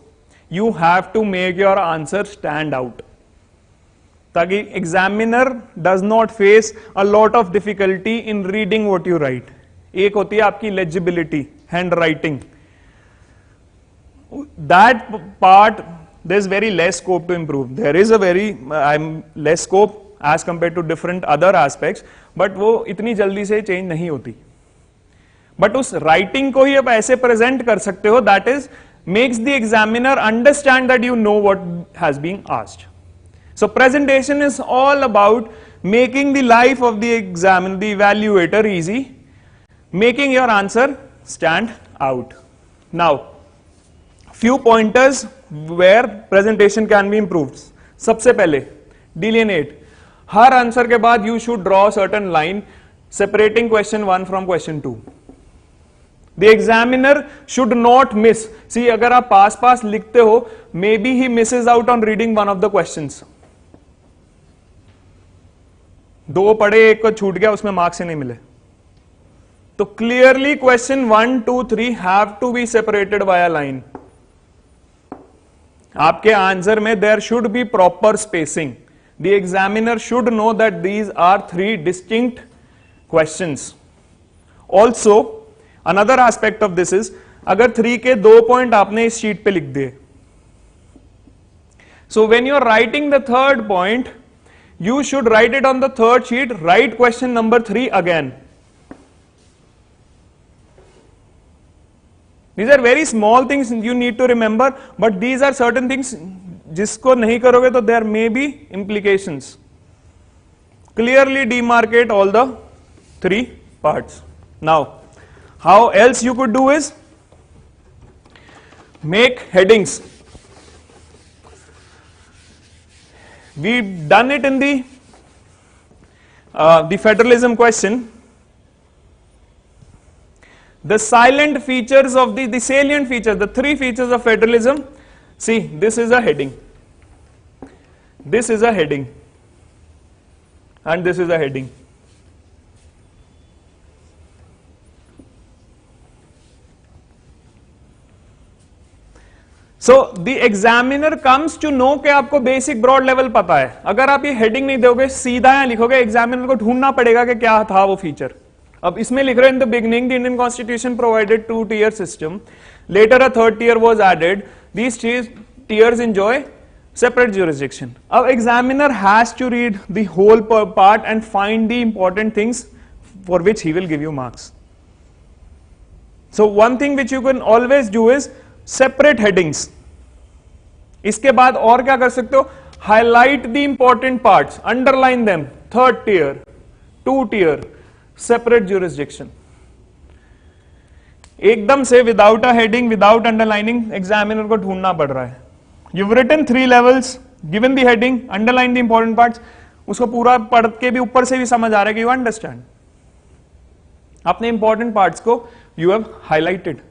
You have to make your answer stand out. ताकि examiner does not face a lot of difficulty in reading what you write. एक होती है आपकी legibility, handwriting. That part there is very less scope to improve. There is a very less scope, as compare to different other aspects, but वो इतनी जल्दी से change नहीं होती. बट उस राइटिंग को ही आप ऐसे प्रेजेंट कर सकते हो that is makes the examiner understand that you know what has been asked. So presentation is all about making the life of the examiner, the evaluator easy, making your answer stand out. Now, few pointers where presentation can be improved. सबसे पहले delineate. हर answer के बाद you should draw certain line separating question 1 from question 2. The examiner should not miss. See, अगर आप पास लिखते हो, maybe he misses out on reading one of the questions. दो पढ़े, एक को छूट गया, उसमें मार्क्स ही नहीं मिले. तो clearly question 1, 2, 3 have to be separated by a line. आपके आंसर में there should be proper spacing. The examiner should know that these are 3 distinct questions. Also another aspect of this is, अगर 3 के 2 point आपने इस sheet पे लिख दिए, so when you are writing the third point, you should write it on the third sheet, write question number 3 again. These are very small things you need to remember, but these are certain things जिसको नहीं करोगे तो there may be implications. Clearly demarcate all the 3 parts. Now, how else you could do is make headings. We've done it in the federalism question. The silent features of the salient features, the 3 features of federalism. See, this is a heading. This is a heading. And this is a heading. So the examiner comes to know कि आपको basic broad level पता है. अगर आप ये heading नहीं दोगे, सीधा यहाँ लिखोगे, एग्जामिनर को ढूंढना पड़ेगा कि क्या था वो फीचर. अब इसमें लिख रहे हैं in the beginning the Indian constitution provided 2-tier system, later a 3rd tier was added, these tiers enjoy separate jurisdiction. अब examiner has to read the whole part and find the important things for which he will give you marks. So one thing which you can always do is separate headings. इसके बाद और क्या कर सकते हो, highlight the important parts, underline them, 3rd tier, 2 tier, separate jurisdiction. एकदम से without a heading, without underlining examiner को ढूंढना पड़ रहा है. You've written 3 levels, given the heading, underlined the important parts, उसको पूरा पढ़ के भी ऊपर से भी समझ आ रहा है कि you understand. अपने इंपॉर्टेंट पार्ट्स को you have highlighted.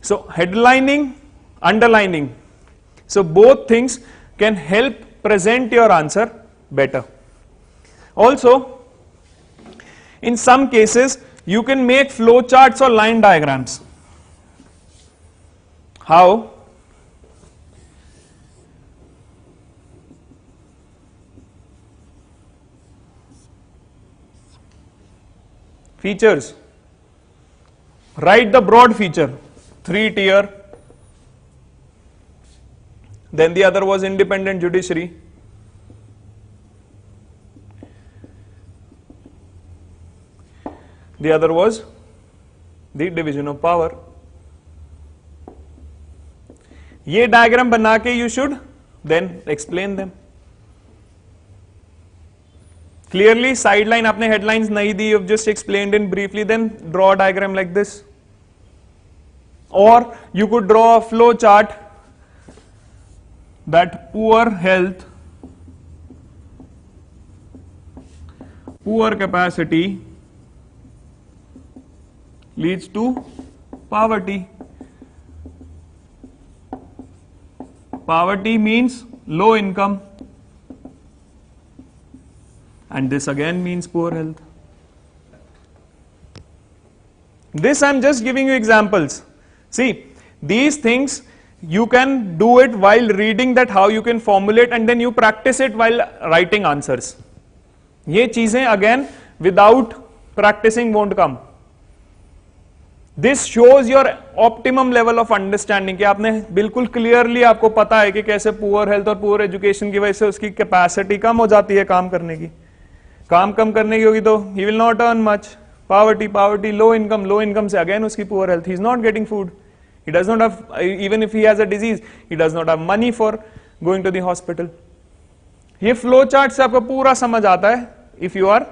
So headlining, underlining, so both things can help present your answer better. Also, in some cases you can make flow charts or line diagrams. How? Features. Write the broad feature, 3 tier, then the other was independent judiciary, the other was the division of power. ये diagram बना के you should then explain them. Clearly sideline आपने headlines नहीं दी, you've just explained in briefly, then draw a diagram like this. Or you could draw a flow chart that poor health, poor capacity leads to poverty. Poverty means low income, and this again means poor health. This I am just giving you examples. See, these things you can do it while reading that how you can formulate, and then you practice it while writing answers. ये चीजें again without practicing won't come. This shows your optimum level of understanding कि आपने बिल्कुल clearly, आपको पता है कि कैसे पुअर हेल्थ और पुअर एजुकेशन की वजह से उसकी कैपेसिटी कम हो जाती है काम करने की, काम कम करने की होगी तो he will not earn much, poverty, low income से अगेन उसकी poor health, he is not getting food, he does not have, even if he has a disease, he does not have money for going to the hospital. ये flow chart से आपको पूरा समझ आता है. If you are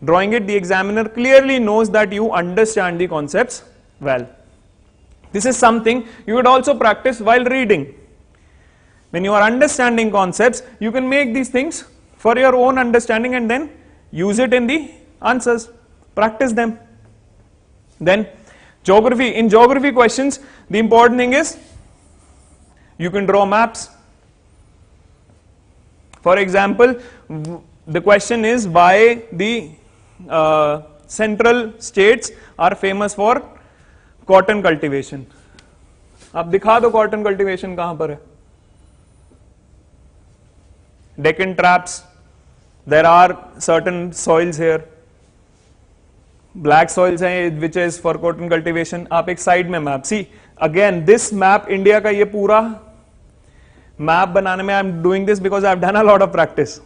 drawing it, the examiner clearly knows that you understand the concepts well. This is something you would also practice while reading. When you are understanding concepts, you can make these things for your own understanding and then use it in the answers. Practice them. Then geography. In geography questions, the important thing is you can draw maps. For example, the question is why the central states are famous for cotton cultivation. आप दिखा दो cotton cultivation कहां पर है. Deccan traps. There are certain soils here. Black soils हैं which is for cotton cultivation. आप एक side में map, see again this map India का ये पूरा मैप बनाने में I am doing this because I have done a lot of practice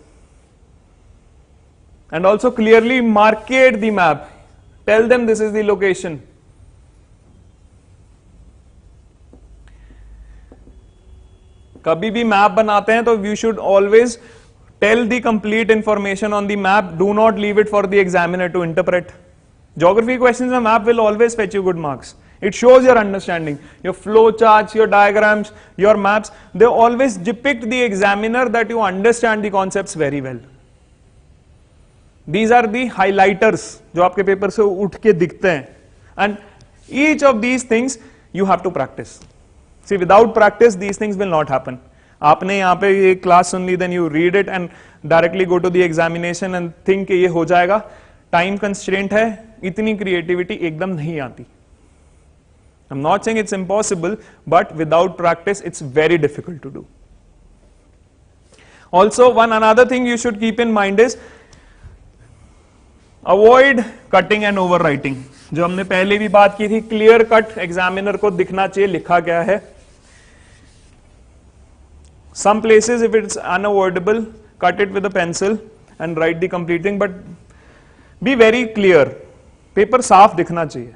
and also clearly market the map, tell them this is the location. कभी भी map बनाते हैं तो you should always tell the complete information on the map, do not leave it for the examiner to interpret. Geography questions on map will always fetch you good marks. It shows your understanding. Your flow charts, your diagrams, your maps, they always depict the examiner that you understand the concepts very well. These are the highlighters जो आपके paper से उठ के दिखते हैं. And each of these things you have to practice. See, without practice these things will not happen. आपने यहाँ पे ये क्लास सुन ली, then you read it and directly go to the examination and think कि ये हो जाएगा. टाइम कंस्ट्रेंट है, इतनी क्रिएटिविटी एकदम नहीं आती. I am not saying it's impossible, but without practice it's very difficult to do. Also one another thing you should keep in mind is avoid cutting and overwriting. जो हमने पहले भी बात की थी, क्लियर कट एग्जामिनर को दिखना चाहिए लिखा क्या है. Some places if it's unavoidable, cut it with a pencil and write the complete thing, but be very clear. Paper साफ दिखना चाहिए.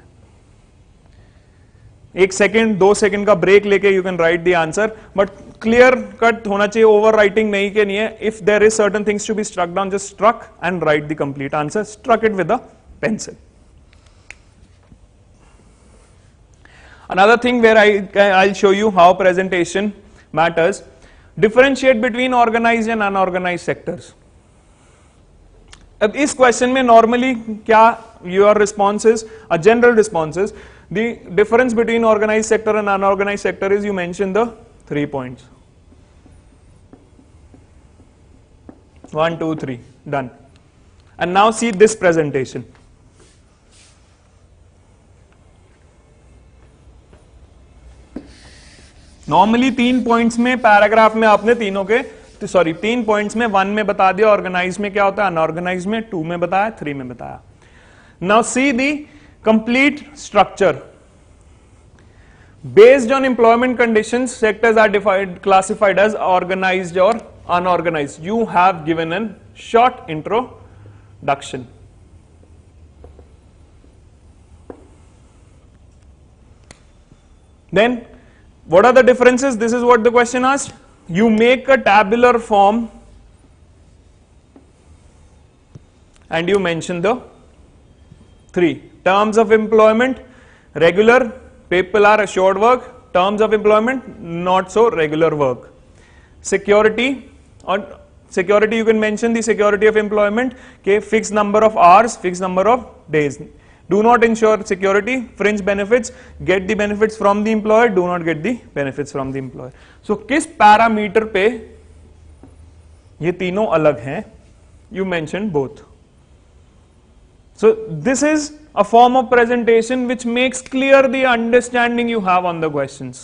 1 सेकेंड 2 सेकेंड का ब्रेक लेके you can write the answer, but clear cut होना चाहिए. Overwriting नहीं के नहीं है. If there is certain things to be struck down, just struck and write the complete answer. Struck it with a pencil. Another thing where I'll show you how presentation matters. Differentiate between organized and unorganized sectors. अब इस question में normally क्या your responses, a general responses, the difference between organise sector and unorganise sector is you mention the 3 points. 1 2 3 done. And now see this presentation. Normally 3 points में paragraph में आपने तीनों के 3 points में 1 में बता दिया ऑर्गेनाइज में क्या होता है, अनऑर्गेनाइज में 2 में बताया, 3 में बताया. Now see the complete structure. Based on employment conditions, sectors are classified as organised और unorganised. You have given an short introduction. Then what are the differences? This is what the question asked. You make a tabular form and you mention the 3 terms of employment. Regular, people are assured work. Terms of employment, not so regular work. Security, or security you can mention the security of employment, okay, fixed number of hours, fixed number of days. Do not ensure security. Fringe benefits, get the benefits from the employer, do not get the benefits from the employer. So किस parameter पे ये तीनों अलग हैं? You mentioned both. So this is a form of presentation which makes clear the understanding you have on the questions.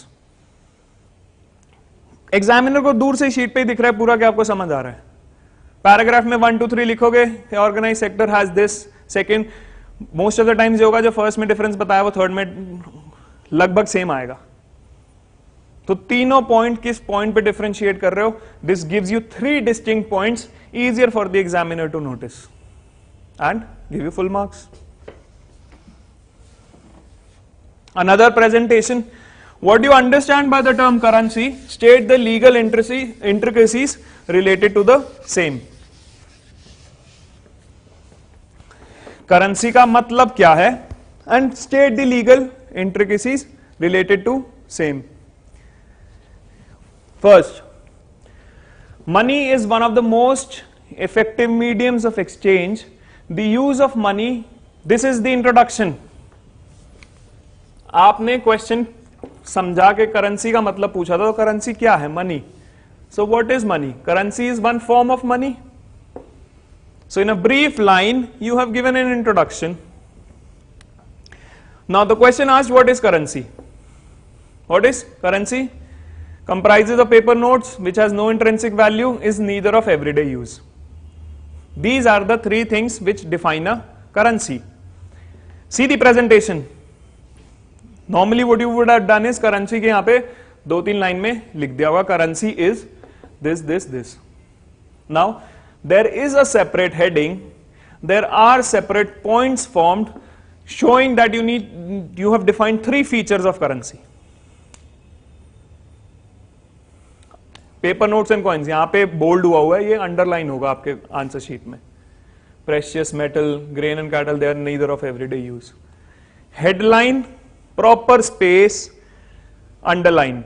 Examiner को दूर से sheet पे ही दिख रहा है पूरा कि आपको समझ आ रहा है. पैराग्राफ में 1 2 3 लिखोगे, organise sector has this. Second, most of the times ये होगा जो फर्स्ट में डिफरेंस बताया वो थर्ड में लगभग सेम आएगा। तो तीनों पॉइंट किस पॉइंट पे डिफरेंशिएट कर रहे हो, this gives you 3 distinct points, easier for the examiner to notice and give you full marks. Another presentation, what do you understand by the term currency? State the legal intricacies related to the same. Currency का मतलब क्या है and state the legal intricacies related to same. First, money is one of the most effective mediums of exchange. The use of money, this is the introduction. आपने question समझा के currency का मतलब पूछा था, तो करेंसी क्या है? Money. So what is money? Currency is one form of money. So in a brief line, you have given an introduction. Now the question asked, what is currency? What is currency? Comprises of paper notes which has no intrinsic value, is neither of everyday use. These are the 3 things which define a currency. See the presentation. Normally what you would have done is currency के यहाँ पे 2-3 line में लिख दिया होगा currency is this. Now there is a separate heading, there are separate points formed showing that you have defined 3 features of currency. Paper notes and coins यहां पे bold हुआ हुआ है, ये अंडरलाइन होगा आपके आंसर शीट में. Precious metal, grain and cattle, they are neither of everyday use. Headline, proper space, underline.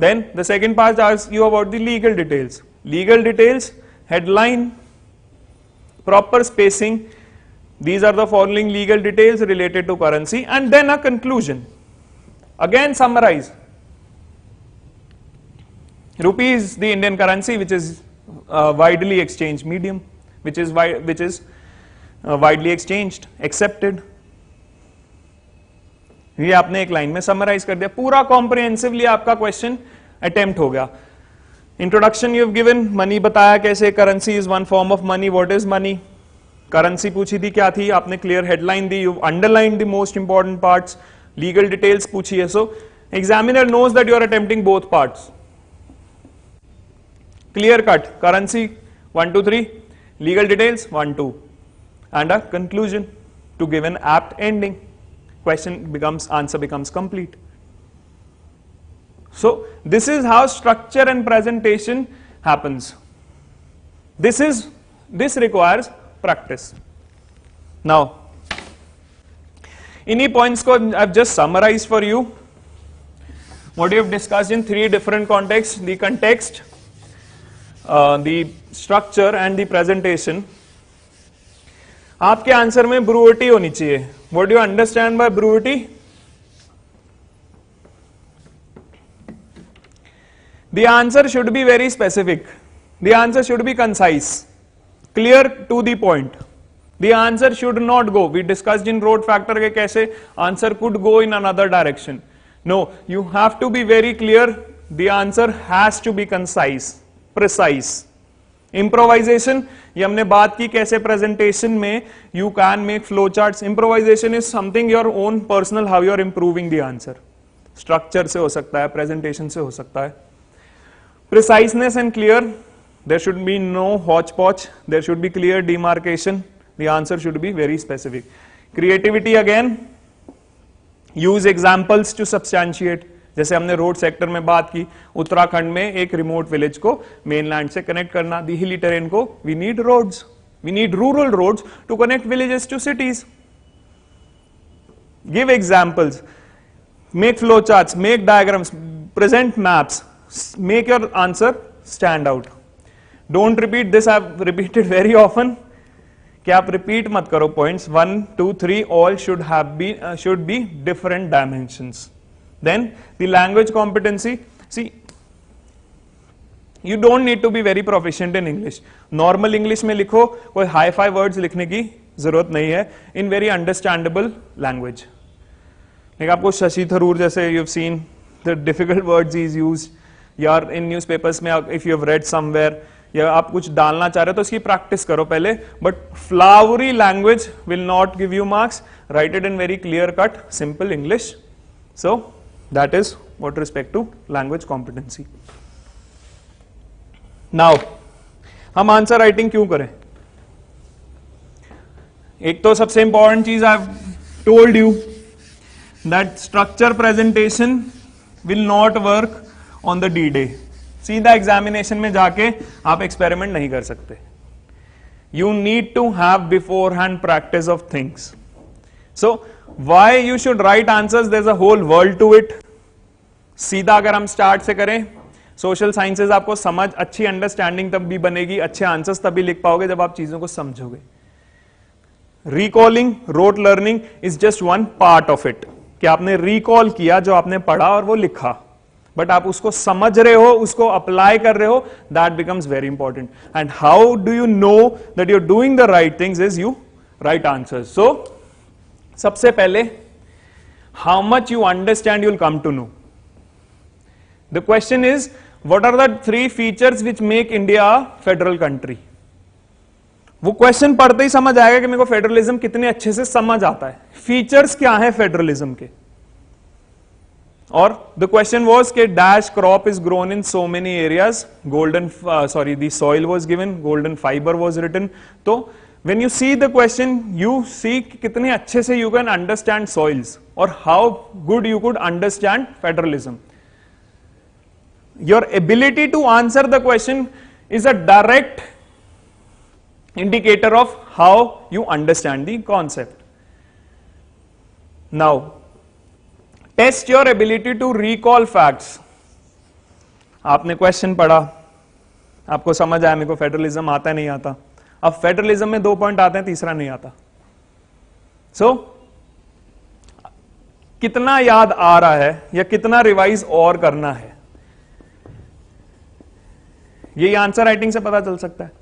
Then the second part asks you about the legal details. Legal details, headline, proper spacing, these are the following legal details related to currency, and then a conclusion. Again summarize. Rupee is the Indian currency which is widely exchanged medium, which is widely exchanged, accepted. ये आपने एक line में summarise कर दिया, पूरा comprehensively आपका question attempt हो गया. Introduction you have given, money बताया कैसे, currency is one form of money, what is money, currency पूछी थी क्या थी, आपने क्लियर हेडलाइन दी, you underline the most important parts, legal details पूछी है. So examiner knows that you are attempting both parts. Clear cut, currency 1 2 3, legal details 1 2, and a conclusion to give an apt ending. Answer becomes complete. So this is how structure and presentation happens. This requires practice. Now इन्हीं points को I've just summarized for you. What you have discussed in 3 different contexts: the context, the structure and the presentation. आपके answer में ब्रूविटी होनी चाहिए. What do you understand by brevity? The answer should be very specific. The answer should be concise, clear to the point. The answer should not go. We discussed in road factor के कैसे answer could go in another direction. No, you have to be very clear. The answer has to be concise, precise. Improvisation, ये हमने बात की कैसे presentation में you can make flow charts. Improvisation is something your own personal, how you are improving the answer. Structure से हो सकता है, presentation से हो सकता है. Preciseness and clear, there should be no hodgepodge, there should be clear demarcation, the answer should be very specific. Creativity again, use examples to substantiate. जैसे हमने रोड सेक्टर में बात की, उत्तराखंड में एक रिमोट विलेज को मेनलैंड से कनेक्ट करना, दी हिली टेरेन को, we need roads, we need rural roads to connect villages to cities. Give examples, make flow charts, make diagrams, present maps, make your answer stand out. Don't repeat this, I have repeated very often कि आप रिपीट मत करो points. 1 2 3 all should be different dimensions. Then the language competency, see, you don't need to be very proficient in English. Normal English में लिखो, कोई hi-fi words लिखने की जरूरत नहीं है. In very understandable language. like आपको शशि थरूर जैसे you've seen the difficult words he's used, या in newspapers में if you have read somewhere, या आप कुछ डालना चाह रहे हो तो इसकी प्रैक्टिस करो पहले, but flowery language will not give you marks, write it in very clear cut simple English. So that is what respect to language competency. Now हम आंसर राइटिंग क्यों करें? एक तो सबसे इंपॉर्टेंट चीज I told you that structure presentation will not work on the D day. सीधा examination में जाके आप एक्सपेरिमेंट नहीं कर सकते. You need to have beforehand practice of things. So why you should write answers, there is a whole world to it. सीधा अगर हम स्टार्ट से करें, सोशल साइंसेज आपको समझ, अच्छी अंडरस्टैंडिंग तब भी बनेगी, अच्छे आंसर्स तभी लिख पाओगे जब आप चीजों को समझोगे. Recalling, rote learning is just one part of it, कि आपने रिकॉल किया जो आपने पढ़ा और वो लिखा, बट आप उसको समझ रहे हो, उसको अप्लाई कर रहे हो, that becomes very important. And how do you know that you are doing the right things is you right answers. So सबसे पहले, how much you understand you will come to know. The question is, what are the 3 features which make India federal country. वो क्वेश्चन पढ़ते ही समझ आएगा कि मेरे को फेडरलिज्म कितने अच्छे से समझ आता है. फीचर्स क्या है फेडरलिज्म के? और द क्वेश्चन वाज कि dash crop is grown in so many areas, golden the soil was given, golden fibre was written. तो when you see the question you see कितने अच्छे से यू कैन अंडरस्टैंड सॉइल्स और how good you could understand federalism. Your ability to answer the question is a direct indicator of how you understand the concept. Now, test your ability to recall facts. आपने question पढ़ा, आपको समझ आया मेरे को federalism आता है नहीं आता. अब फेडरलिज्म में 2 पॉइंट आते हैं, तीसरा नहीं आता. सो कितना याद आ रहा है या कितना रिवाइज और करना है, यही आंसर राइटिंग से पता चल सकता है.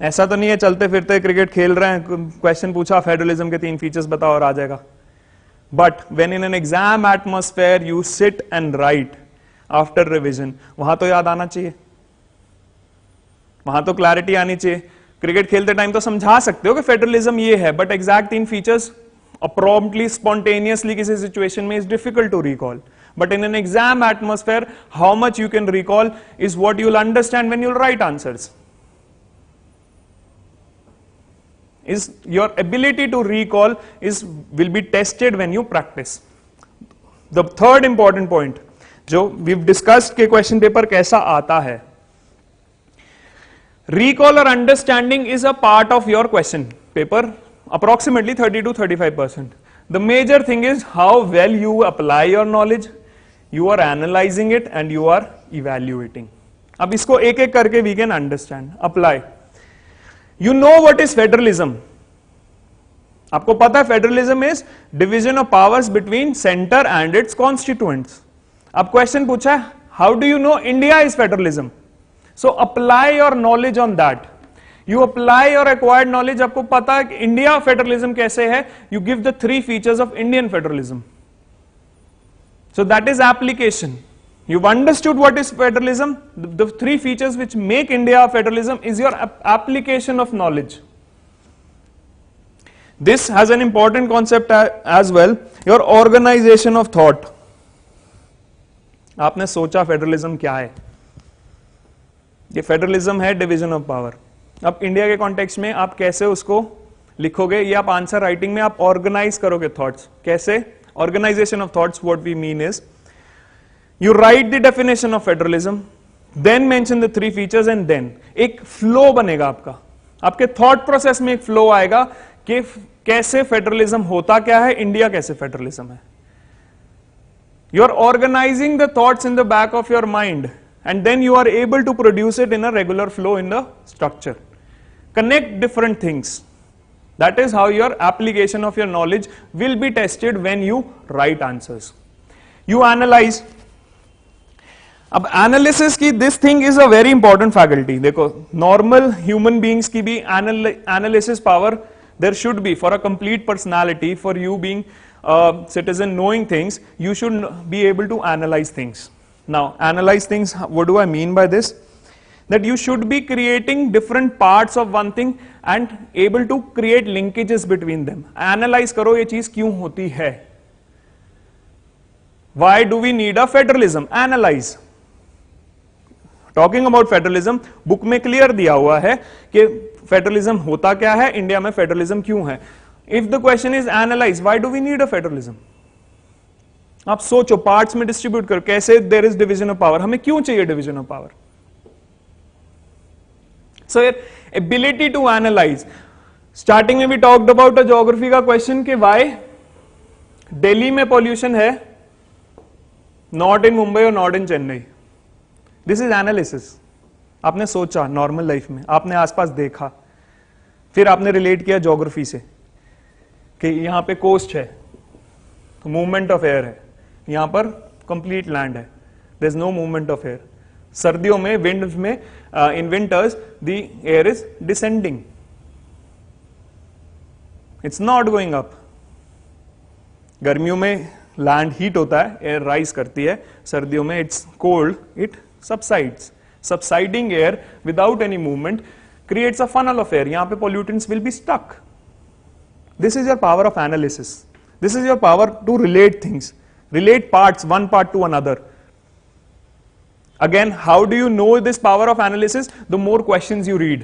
ऐसा तो नहीं है चलते फिरते क्रिकेट खेल रहे हैं, क्वेश्चन पूछा फेडरलिज्म के 3 फीचर्स बताओ और आ जाएगा. But when in an exam atmosphere you sit and right after revision, वहां तो याद आना चाहिए, वहां तो क्लैरिटी आनी चाहिए. क्रिकेट खेलते टाइम तो समझा सकते हो कि फेडरलिज्म ये है, but exact 3 features promptly spontaneously किसी सिचुएशन में is difficult to recall. But in an exam atmosphere how much you can recall is what you will understand when you will write answers. Is your ability to recall will be tested when you practice. The third important point जो we've discussed के question paper कैसा आता है, recall or understanding is a part of your question paper, approximately 30 to 35%. The major thing is how well you apply your knowledge, you are analyzing it and you are evaluating. अब इसको एक एक करके we can understand, apply. You know what is federalism? आपको पता है federalism is division of powers between centre and it's constituents. अब question पूछा है, how do you no India is federalism? So apply your knowledge on that. You apply your acquired knowledge. आपको पता है कि इंडिया फेडरलिज्म कैसे है, you give the 3 features of Indian federalism. So that is application. You've understood what is federalism. The 3 features which make India federalism is your application of knowledge. This has an important concept as well, your organization of thought. आपने सोचा federalism क्या है? ये federalism है division of power. अब India के context में आप कैसे उसको लिखोगे, ये आप आंसर राइटिंग में आप ऑर्गेनाइज करोगे थॉट्स. कैसे? Organisation of thoughts, what we mean is you write the definition of federalism, then mention the 3 features and then एक flow बनेगा आपका. आपके thought process में एक flow आएगा कि कैसे फेडरलिज्म होता क्या है, इंडिया कैसे फेडरलिज्म है. You are organizing the thoughts in the back of your mind and then you are able to produce it in a regular flow in the structure. Connect different things. That is how your application of your knowledge will be tested when you write answers. You analyze. अब analysis की this thing is a very important faculty. देखो normal human beings की भी analysis power there should be for a complete personality, for you being citizen knowing things, you should be able to analyse things. Now analyse things, what do I mean by this? that you should be creating different parts of one thing and able to create linkages between them. Analyze करो ये चीज क्यों होती है. Why do we need a federalism? Analyze. Talking about federalism, book में clear दिया हुआ है कि फेडरलिज्म होता क्या है, इंडिया में फेडरलिज्म क्यों है. If the question is analyze, why do we need a federalism? आप सोचो, पार्ट्स में डिस्ट्रीब्यूट करो, कैसे there is division of power, हमें क्यों चाहिए division of power. So ability to analyse. Starting में भी टॉक्ड अबाउट अ ज्योग्राफी का क्वेश्चन कि वाई दिल्ली में पॉल्यूशन है, नॉट इन मुंबई और not in Chennai. This is analysis. आपने सोचा नॉर्मल लाइफ में, आपने आसपास देखा, फिर आपने रिलेट किया ज्योग्राफी से कि यहां पे कोस्ट है तो मूवमेंट ऑफ एयर है, यहां पर कंप्लीट लैंड है, there is no movement of air. सर्दियों में, विंड में, in winters the air is descending, it's not going up. गर्मियों में लैंड हीट होता है, एयर राइज करती है. सर्दियों में it's cold, it subsides. Subsiding air without any movement creates a funnel of air. यहाँ पे pollutants will be stuck. This is your power of analysis. This is your power to relate things, relate parts, one part to another. Again, how do you know this power of analysis? The more questions you read.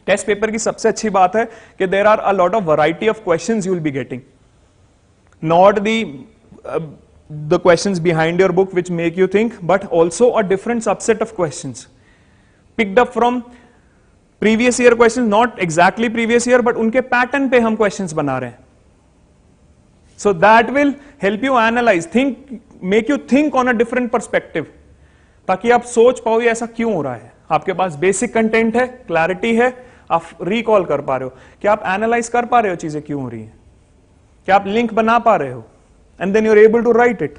Test paper की सबसे अच्छी बात है कि there are a lot of variety of questions you will be getting. Not the questions behind your book which make you think, but also a different subset of questions picked up from previous year question, not exactly previous year, but उनके pattern पे हम questions बना रहे हैं. So that will help you analyse, think, make you think on a different perspective, ताकि आप सोच पाओ ये ऐसा क्यों हो रहा है. आपके पास बेसिक कंटेंट है, क्लैरिटी है, आप रिकॉल कर पा रहे हो, क्या आप एनालाइज कर पा रहे हो चीजें क्यों हो रही है, क्या आप लिंक बना पा रहे हो, and then you are able to write it.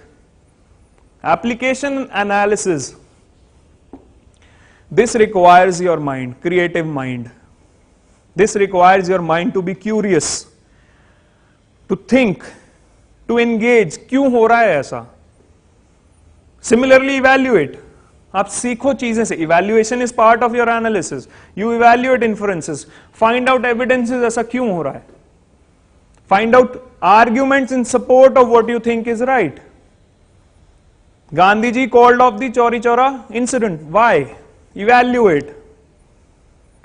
Application analysis. This requires your mind, creative mind. This requires your mind to be curious, to think, to engage. क्यों हो रहा है ऐसा? Similarly, evaluate. आप सीखो चीजें से. Evaluation is part of your analysis. You evaluate inferences. Find out evidences ऐसा क्यों हो रहा है. Find out arguments in support of what you think is right. Gandhi ji called off the Chauri Chaura incident. Why? Evaluate.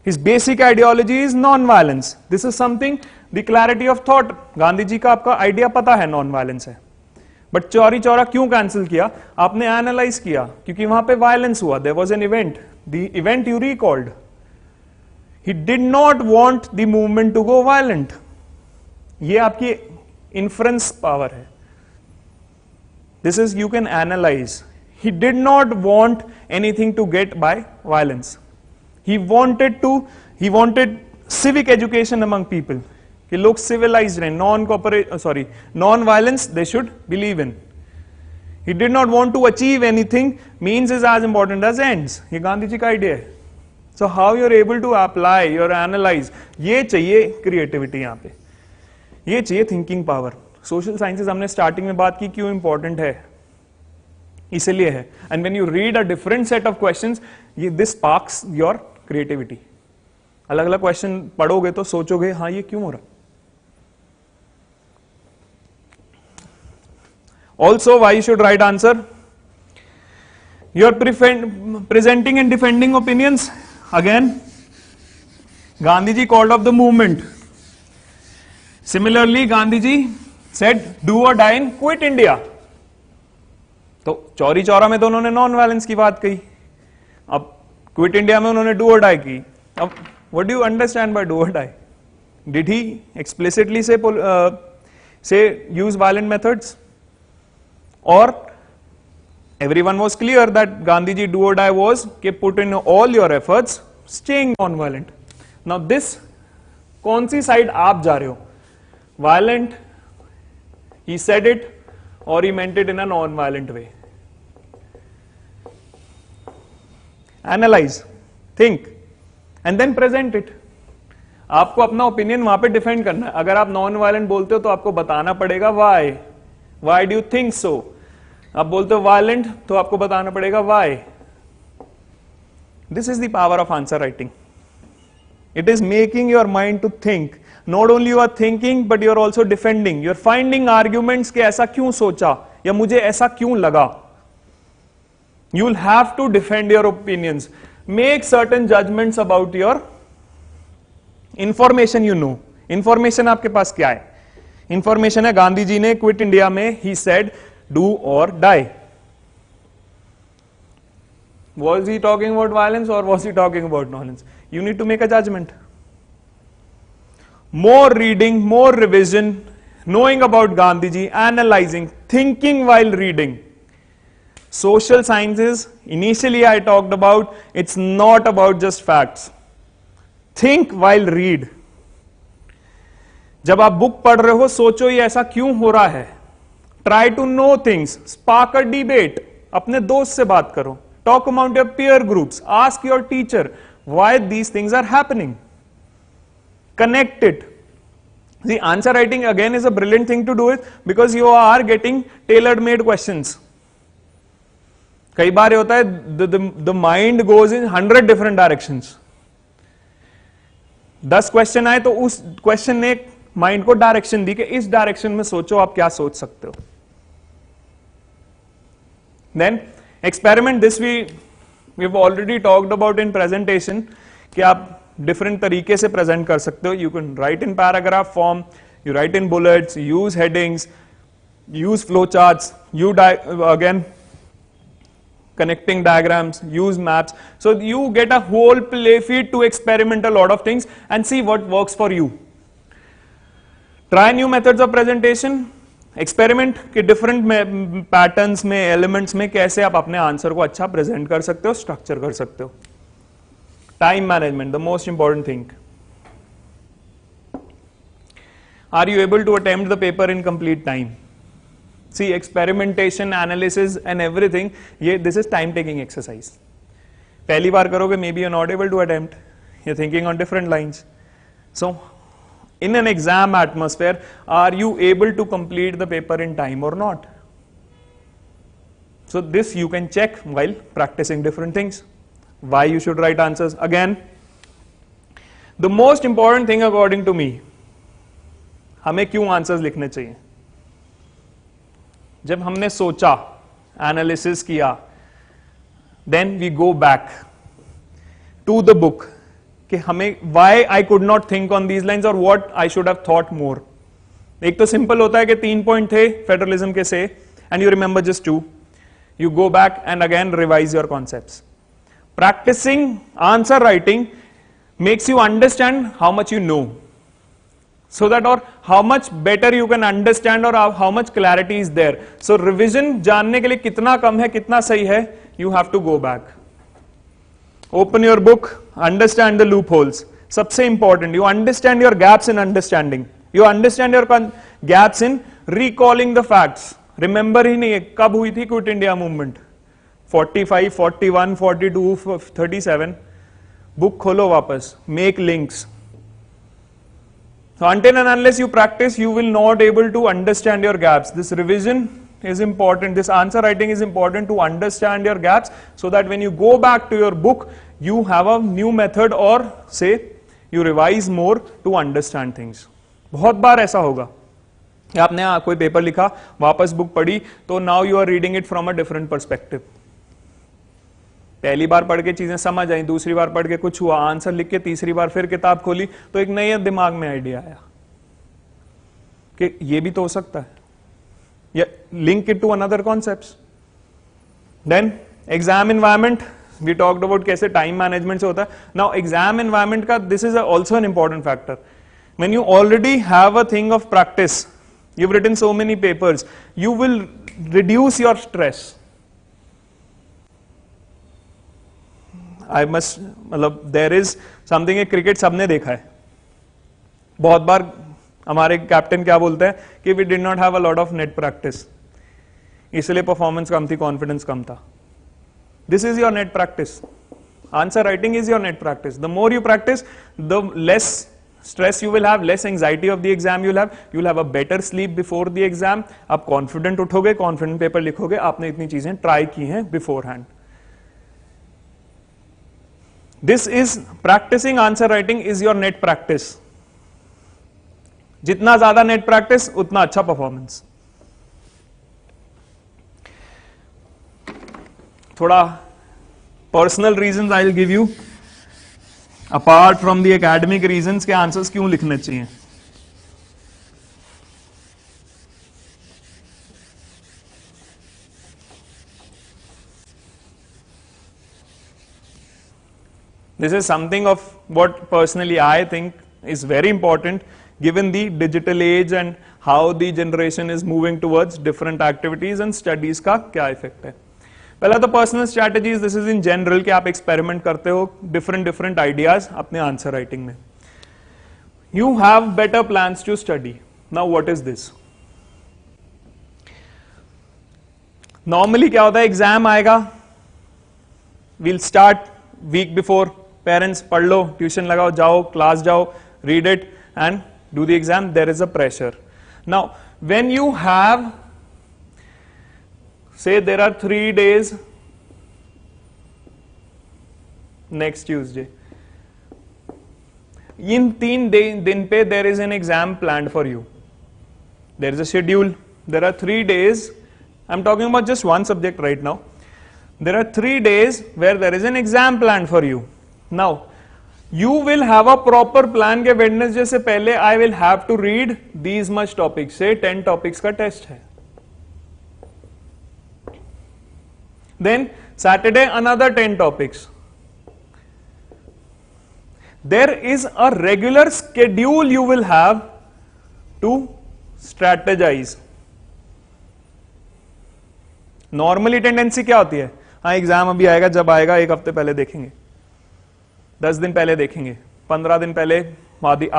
His basic ideology is non-violence. This is something, the clarity of thought. Gandhi ji का आपका idea पता है non-violence है, but Chauri Chaura क्यों cancel किया? आपने analyse किया, क्योंकि वहां पे वायलेंस हुआ. There was an event. The event you recalled. He did not want the movement to go violent. ये आपकी inference power है. This is you can analyze. He did not want anything to get by violence. He wanted civic education among people. कि लोग civilized रहे, non-violence they should believe in. He did not want to achieve anything. Means is as important as ends. ये गांधी जी का idea है. So how you are able to apply, you analyze. ये चाहिए creativity यहाँ पे. ये चाहिए thinking power. Social sciences हमने starting में बात की क्यों important है. इसलिए है. And when you read a different set of questions, ये दिस स्पार्क्स योर क्रिएटिविटी. अलग अलग क्वेश्चन पढ़ोगे तो सोचोगे हाँ ये क्यों हो रहा. Also why you should write answer. You are presenting and defending opinions. Again Gandhi ji called off the movement. Similarly Gandhi ji said do or die in quit India. तो चौरी चौरा में तो उन्होंने नॉन वायलेंस की बात कही, अब क्विट इंडिया में उन्होंने डू और डाई की. अब what do you understand by do or die? Did he explicitly से यूज वायलेंट मेथड्स, और everyone was clear that Gandhi ji do or die was कि put in all your efforts staying non-violent. Now this कौन सी side आप जा रहे हो? Violent, he said it, or he meant it in a non-violent way. Analyze, think, and then present it. आपको अपना opinion वहां पे डिफेंड करना है. अगर आप नॉन वायलेंट बोलते हो तो आपको बताना पड़ेगा why do you think so. आप बोलते हो वायलेंट तो आपको बताना पड़ेगा Y. This is the power of answer writing. It is making your mind to think. Not only you are thinking, but you are also defending. You are finding arguments कि ऐसा क्यों सोचा या मुझे ऐसा क्यों लगा. You will have to defend your opinions. Make certain judgments about your information you know. Information आपके पास क्या है? Information है गांधी जी ने क्विट इंडिया में he said do or die. Was he talking about violence or was he talking about knowledge? You need to make a judgment. More reading, more revision, knowing about Gandhiji, analyzing, thinking while reading. Social sciences, initially I talked about, it's not about just facts. Think while read. जब आप book पढ़ रहे हो सोचो ये ऐसा क्यों हो रहा है. Try to know things. Spark a debate. अपने दोस्त से बात करो. Talk among your peer groups. Ask your teacher why these things are happening. Connect it. The answer writing again is a brilliant thing to do it because you are getting tailor made questions. कई बार होता है the mind goes in 100 different directions. 10 question आए तो उस question ने mind को direction दी कि इस डायरेक्शन में सोचो आप क्या सोच सकते हो. Then experiment, this we've already talked about in presentation कि आप different तरीके से present कर सकते हो. You can write in paragraph form, you write in bullets, use headings, use flowcharts, again connecting diagrams, use maps. So you get a whole play field to experiment a lot of things and see what works for you. Try new methods of presentation. Experiment के different patterns में elements में कैसे आप अपने answer को अच्छा present कर सकते हो, स्ट्रक्चर कर सकते हो. Time management, the most important thing. Are you able to attempt the paper in complete time? See experimentation, analysis and everything, ये this is time taking exercise. पहली बार करोगे maybe you not able to attempt, you thinking on different lines. So in an exam atmosphere, are you able to complete the paper in time or not? So this you can check while practicing different things. Why you should write answers? Again, the most important thing according to me, हमें क्यों answers लिखने चाहिए? जब हमने सोचा, analysis किया, then we go back to the book कि हमें why I could not think on these lines or what I should have thought more. एक तो सिंपल होता है कि 3 पॉइंट थे फेडरलिज्म के से and you remember just 2. You go back and again revise your concepts. Practicing answer writing makes you understand how much you know, so that or how much better you can understand or how much clarity is there. So revision जानने के लिए कितना कम है, कितना सही है, you have to go back. Open your book, understand the loopholes. सबसे important, you understand your gaps in understanding. You understand your gaps in recalling the facts. Remember ही नहीं है कब हुई थी क्विट इंडिया मूवमेंट, 45, 41, 42, 37. बुक खोलो वापस, make links. So until and unless you practice, you will not able to understand your gaps. This revision is important. This answer writing is important to understand your gaps, so that when you go back to your book, you have a new method or say you revise more to understand things. बहुत बार ऐसा होगा कि आपने कोई paper लिखा, वापस book पढ़ी, तो now you are reading it from a different perspective. पहली बार पढ़ के चीजें समझ आई, दूसरी बार पढ़ के कुछ हुआ, आंसर लिख के तीसरी बार फिर किताब खोली तो एक नया दिमाग में आइडिया आया कि ये भी तो हो सकता है. Link it to another concepts. Then exam environment, we talked about कैसे time management से होता है. Now exam environment का this is also an important factor. When you already have a thing of practice, you've written so many papers, you will reduce your stress. I must, मतलब there is something, एक cricket सबने देखा है, बहुत बार हमारे captain क्या बोलते हैं कि we did not have a lot of net practice, इसलिए परफॉर्मेंस कम थी, कॉन्फिडेंस कम था. This is your net practice. Answer writing is your net practice. The more you practice, the less stress you will have, less anxiety of the exam you will have a better sleep before the exam. आप confident उठोगे, confident paper लिखोगे, आपने इतनी चीजें try की हैं beforehand. This is practicing answer writing is your net practice. जितना ज्यादा नेट प्रैक्टिस उतना अच्छा परफॉर्मेंस. थोड़ा personal reasons I will give you apart from the academic reasons के आंसर्स क्यों लिखने चाहिए. This is something of what personally I think is very important given the digital age and how the generation is moving towards different activities and studies का क्या effect है. पहला तो personal strategies, this is in general कि आप experiment करते हो different ideas अपने answer writing में. You have better plans to study. Now what is this? Normally क्या होता है, एग्जाम आएगा, we'll start week before, parents पढ़ लो, ट्यूशन लगाओ, जाओ क्लास जाओ, read it and do the exam. There is a pressure. Now when you have say there are 3 days next Tuesday, in 3 दिन पे there is an exam planned for you. There is a schedule. There are 3 days. I am talking about just one subject right now. There are 3 days where there is an exam planned for you. Now, you will have a proper plan के Wednesday से पहले I will have to read these much topics. से 10 topics का test है. Then Saturday another 10 topics. There is a regular schedule you will have to strategize. Normally tendency क्या होती है, हाँ एग्जाम अभी आएगा, जब आएगा 1 हफ्ते पहले देखेंगे, 10 दिन पहले देखेंगे, 15 दिन पहले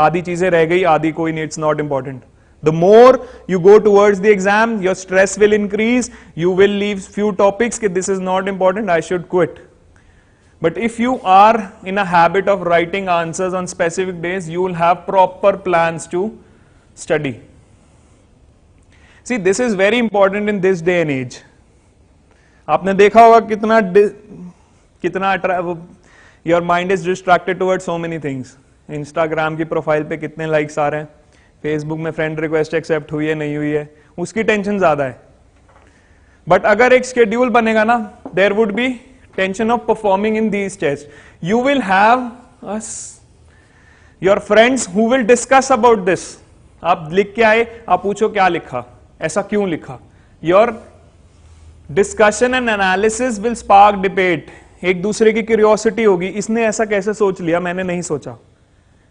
आधी चीजें रह गई, आधी कोई नहीं, it's not important. The more you go towards the exam, your stress will increase, you will leave few topics कि this is not important, I should quit. But if you are in a habit of writing answers on specific days, you will have proper plans to study. See, this is very important in this day and age. आपने देखा होगा कितना your mind is distracted towards so many things. Instagram की profile पे कितने likes आ रहे हैं, Facebook में फ्रेंड रिक्वेस्ट एक्सेप्ट हुई है नहीं हुई है, उसकी टेंशन ज्यादा है. बट अगर एक शेड्यूल बनेगा ना, there would be tension of performing in these test. You will have your friends who will discuss about this. आप लिख के आए, आप पूछो क्या लिखा, ऐसा क्यों लिखा. Your discussion and analysis will spark debate. एक दूसरे की क्यूरियोसिटी होगी, इसने ऐसा कैसे सोच लिया, मैंने नहीं सोचा.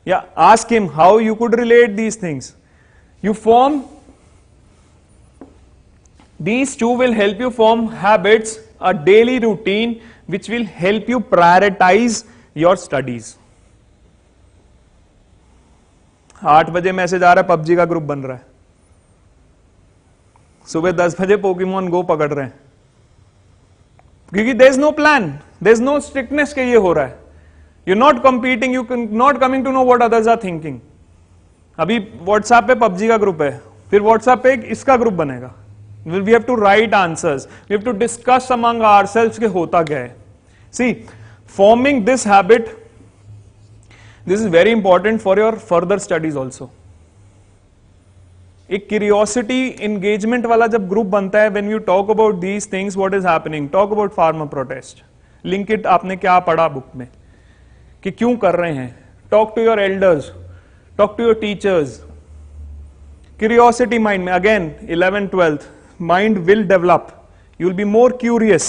या ask him how you could relate these things. You form these two will help you form habits, a daily routine which will help you prioritize your studies. 8 बजे मैसेज आ रहा है, पबजी का ग्रुप बन रहा है. सुबह 10 बजे पोकेमॉन गो पकड़ रहे हैं, क्योंकि there is no plan, there is no strictness के ये हो रहा है. You not competing, you not coming to know what others are thinking. अभी व्हाट्सएप पे पबजी का ग्रुप है, फिर व्हाट्सएप पे इसका ग्रुप बनेगा. We have to write answers. We have to discuss among ourselves कि होता क्या है. See, forming this habit, this is very important for your further studies also. एक curiosity engagement वाला जब ग्रुप बनता है, when you talk about these things, what is happening? Talk about farmer protest. Link it, आपने क्या पढ़ा book में, कि क्यों कर रहे हैं. Talk to your elders, talk to your teachers. Curiosity mind में, again 11th 12th mind will develop. You will be more curious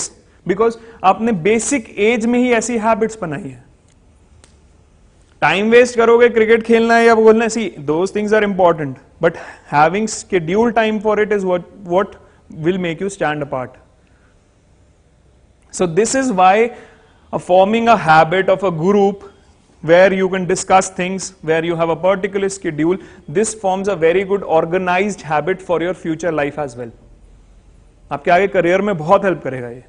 because आपने basic age में ही ऐसी habits बनाई है. Time waste करोगे, क्रिकेट खेलना है या बोलना है, see those things are important, but having scheduled time for it is what will make you stand apart. So this is why forming a habit of a group where you can discuss things, where you have a particular schedule, this forms a very good organized habit for your future life as well. आपके आगे career में बहुत help करेगा ये.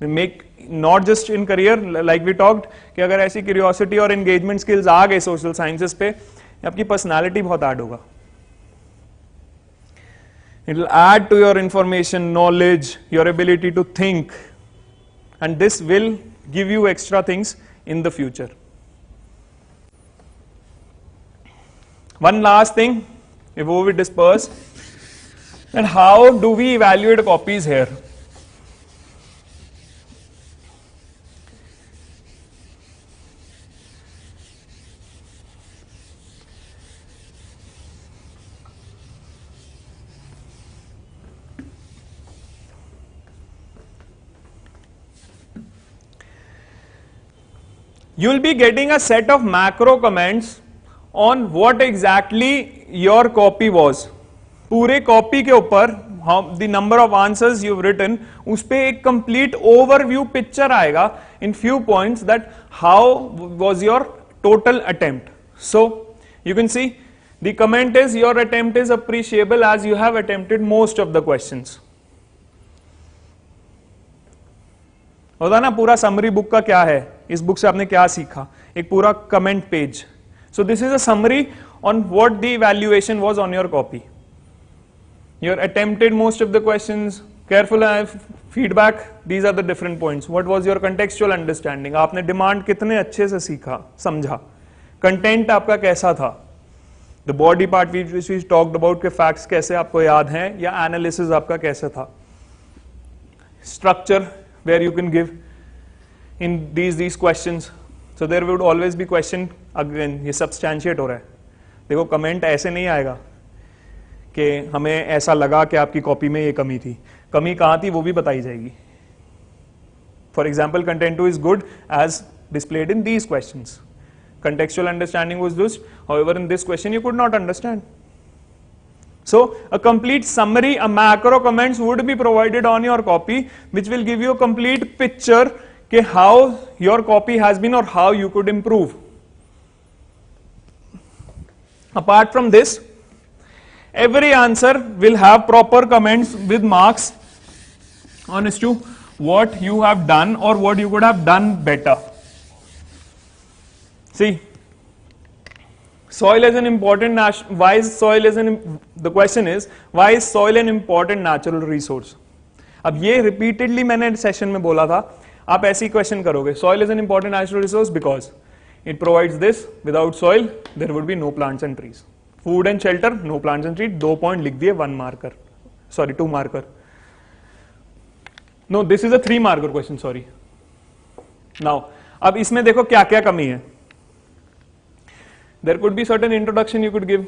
Make not just in career, like we talked, कि अगर ऐसी curiosity और एंगेजमेंट स्किल्स आ गए सोशल साइंसेस पे, आपकी पर्सनालिटी बहुत ऐड होगा. It will add to your information, knowledge, your ability to think, and this will give you extra things in the future. One last thing before we disperse, and how do we evaluate copies here? You will be getting a set of macro comments on what exactly your copy was. पूरे copy के ऊपर the number of answers you've written, उस पे एक complete overview picture आएगा in few points that how was your total attempt. So you can see the comment is your attempt is appreciable as you have attempted most of the questions. होता ना पूरा summary book का क्या है, इस book से आपने क्या सीखा, एक पूरा comment page. So this is a summary on what the evaluation was on your copy. You attempted most of the questions, careful feedback, these are the different points. What was your contextual understanding? आपने demand कितने अच्छे से सीखा, समझा. Content आपका कैसा था? The body part which we talked about के facts कैसे आपको याद हैं या analysis आपका कैसा था? Structure where you can give in these questions. So there would always be question again, ये substantiate हो रहा है. देखो comment ऐसे नहीं आएगा कि हमें ऐसा लगा कि आपकी कॉपी में ये कमी थी. कमी कहाँ थी वो भी बताई जाएगी. For example, content 2 is good as displayed in these questions. Contextual understanding was this. However, in this question you could not understand. So a complete summary, a macro comments would be provided on your copy, which will give you a complete picture कि how your copy has been or how you could improve. Apart from this, every answer will have proper comments with marks on as to what you have done or what you could have done better. See, soil is an important the question is why is soil an important natural resource? अब ये repeatedly मैंने session में बोला था, आप ऐसी question करोगे. Soil is an important natural resource because it provides this. Without soil, there would be no plants and trees. Food and shelter, no plants and trees. 2 point लिख दिए, 1 marker. Sorry, 2 marker. No, this is a 3 marker question. Sorry. Now, अब इसमें देखो क्या क्या कमी है. There could be certain introduction you could give,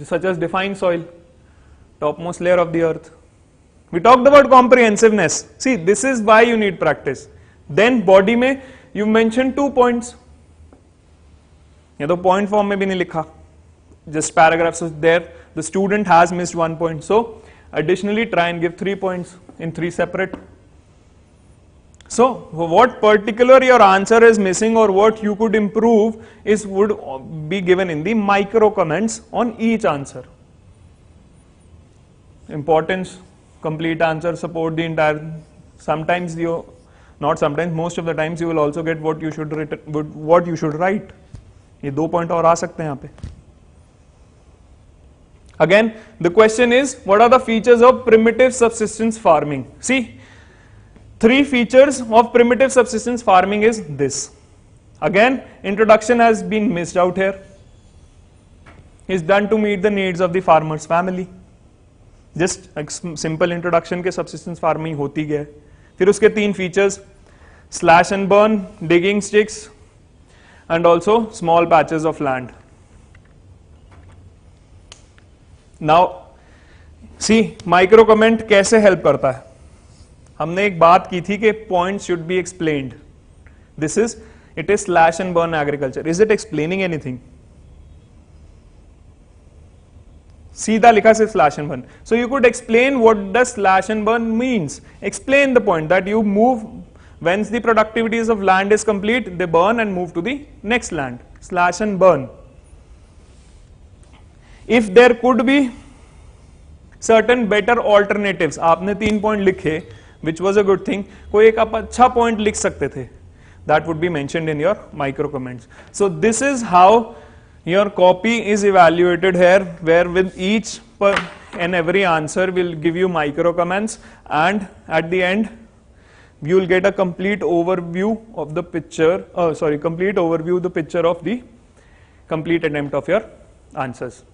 such as define soil, topmost layer of the earth. We talked about comprehensiveness. See, this is why you need practice. Then body में you mentioned 2 points. ये तो point form में भी नहीं लिखा. Just paragraphs is there. The student has missed 1 point. So additionally try and give 3 points in 3 separate. So what particular your answer is missing or what you could improve is would be given in the micro comments on each answer. Importance, complete answer, support the entire. Sometimes you, not sometimes, most of the times you will also get what you should write. ये 2 point और आ सकते हैं यहाँ पे. Again, the question is, what are the features of primitive subsistence farming? See, 3 features of primitive subsistence farming is this. Again, introduction has been missed out here. Is done to meet the needs of the farmer's family. Just a simple introduction के subsistence farming होती है. फिर उसके 3 features, slash and burn, digging sticks, and also small patches of land. Now, see, micro comment कैसे help करता है? हमने एक बात की थी कि points should be explained. This is, it is slash and burn agriculture. Is it explaining anything? सीधा लिखा सिर्फ slash and burn. So you could explain what does slash and burn means. Explain the point that you move, once the productivities of land is complete, they burn and move to the next land. Slash and burn. If there could be certain better alternatives, आपने 3 point लिखे, which was a good thing, कोई एक आप अच्छा point लिख सकते थे. That would be mentioned in your micro comments. So this is how your copy is evaluated here, where with each and every answer will give you micro comments, and at the end you will get a complete overview of the picture, complete overview of the picture of the complete attempt of your answers,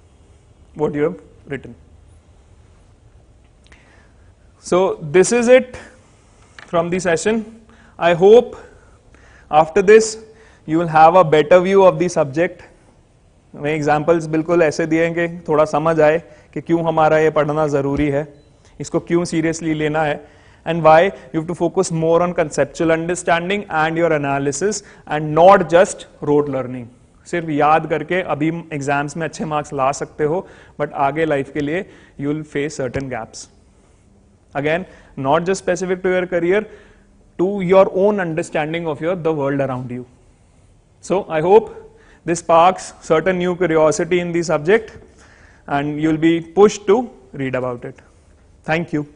what you have written. So this is it from the session. I hope after this you will have a better view of the subject. मैं examples बिल्कुल ऐसे दिए हैं कि थोड़ा समझ आए कि क्यों हमारा ये पढ़ना ज़रूरी है, इसको क्यों सीरियसली लेना है, and why you have to focus more on conceptual understanding and your analysis and not just rote learning. सिर्फ याद करके अभी एग्जाम्स में अच्छे मार्क्स ला सकते हो, बट आगे लाइफ के लिए you will face certain gaps. Again, not just specific to your career, to your own understanding of the world around you. So I hope this sparks certain new curiosity in the subject and you'll be pushed to read about it. Thank you.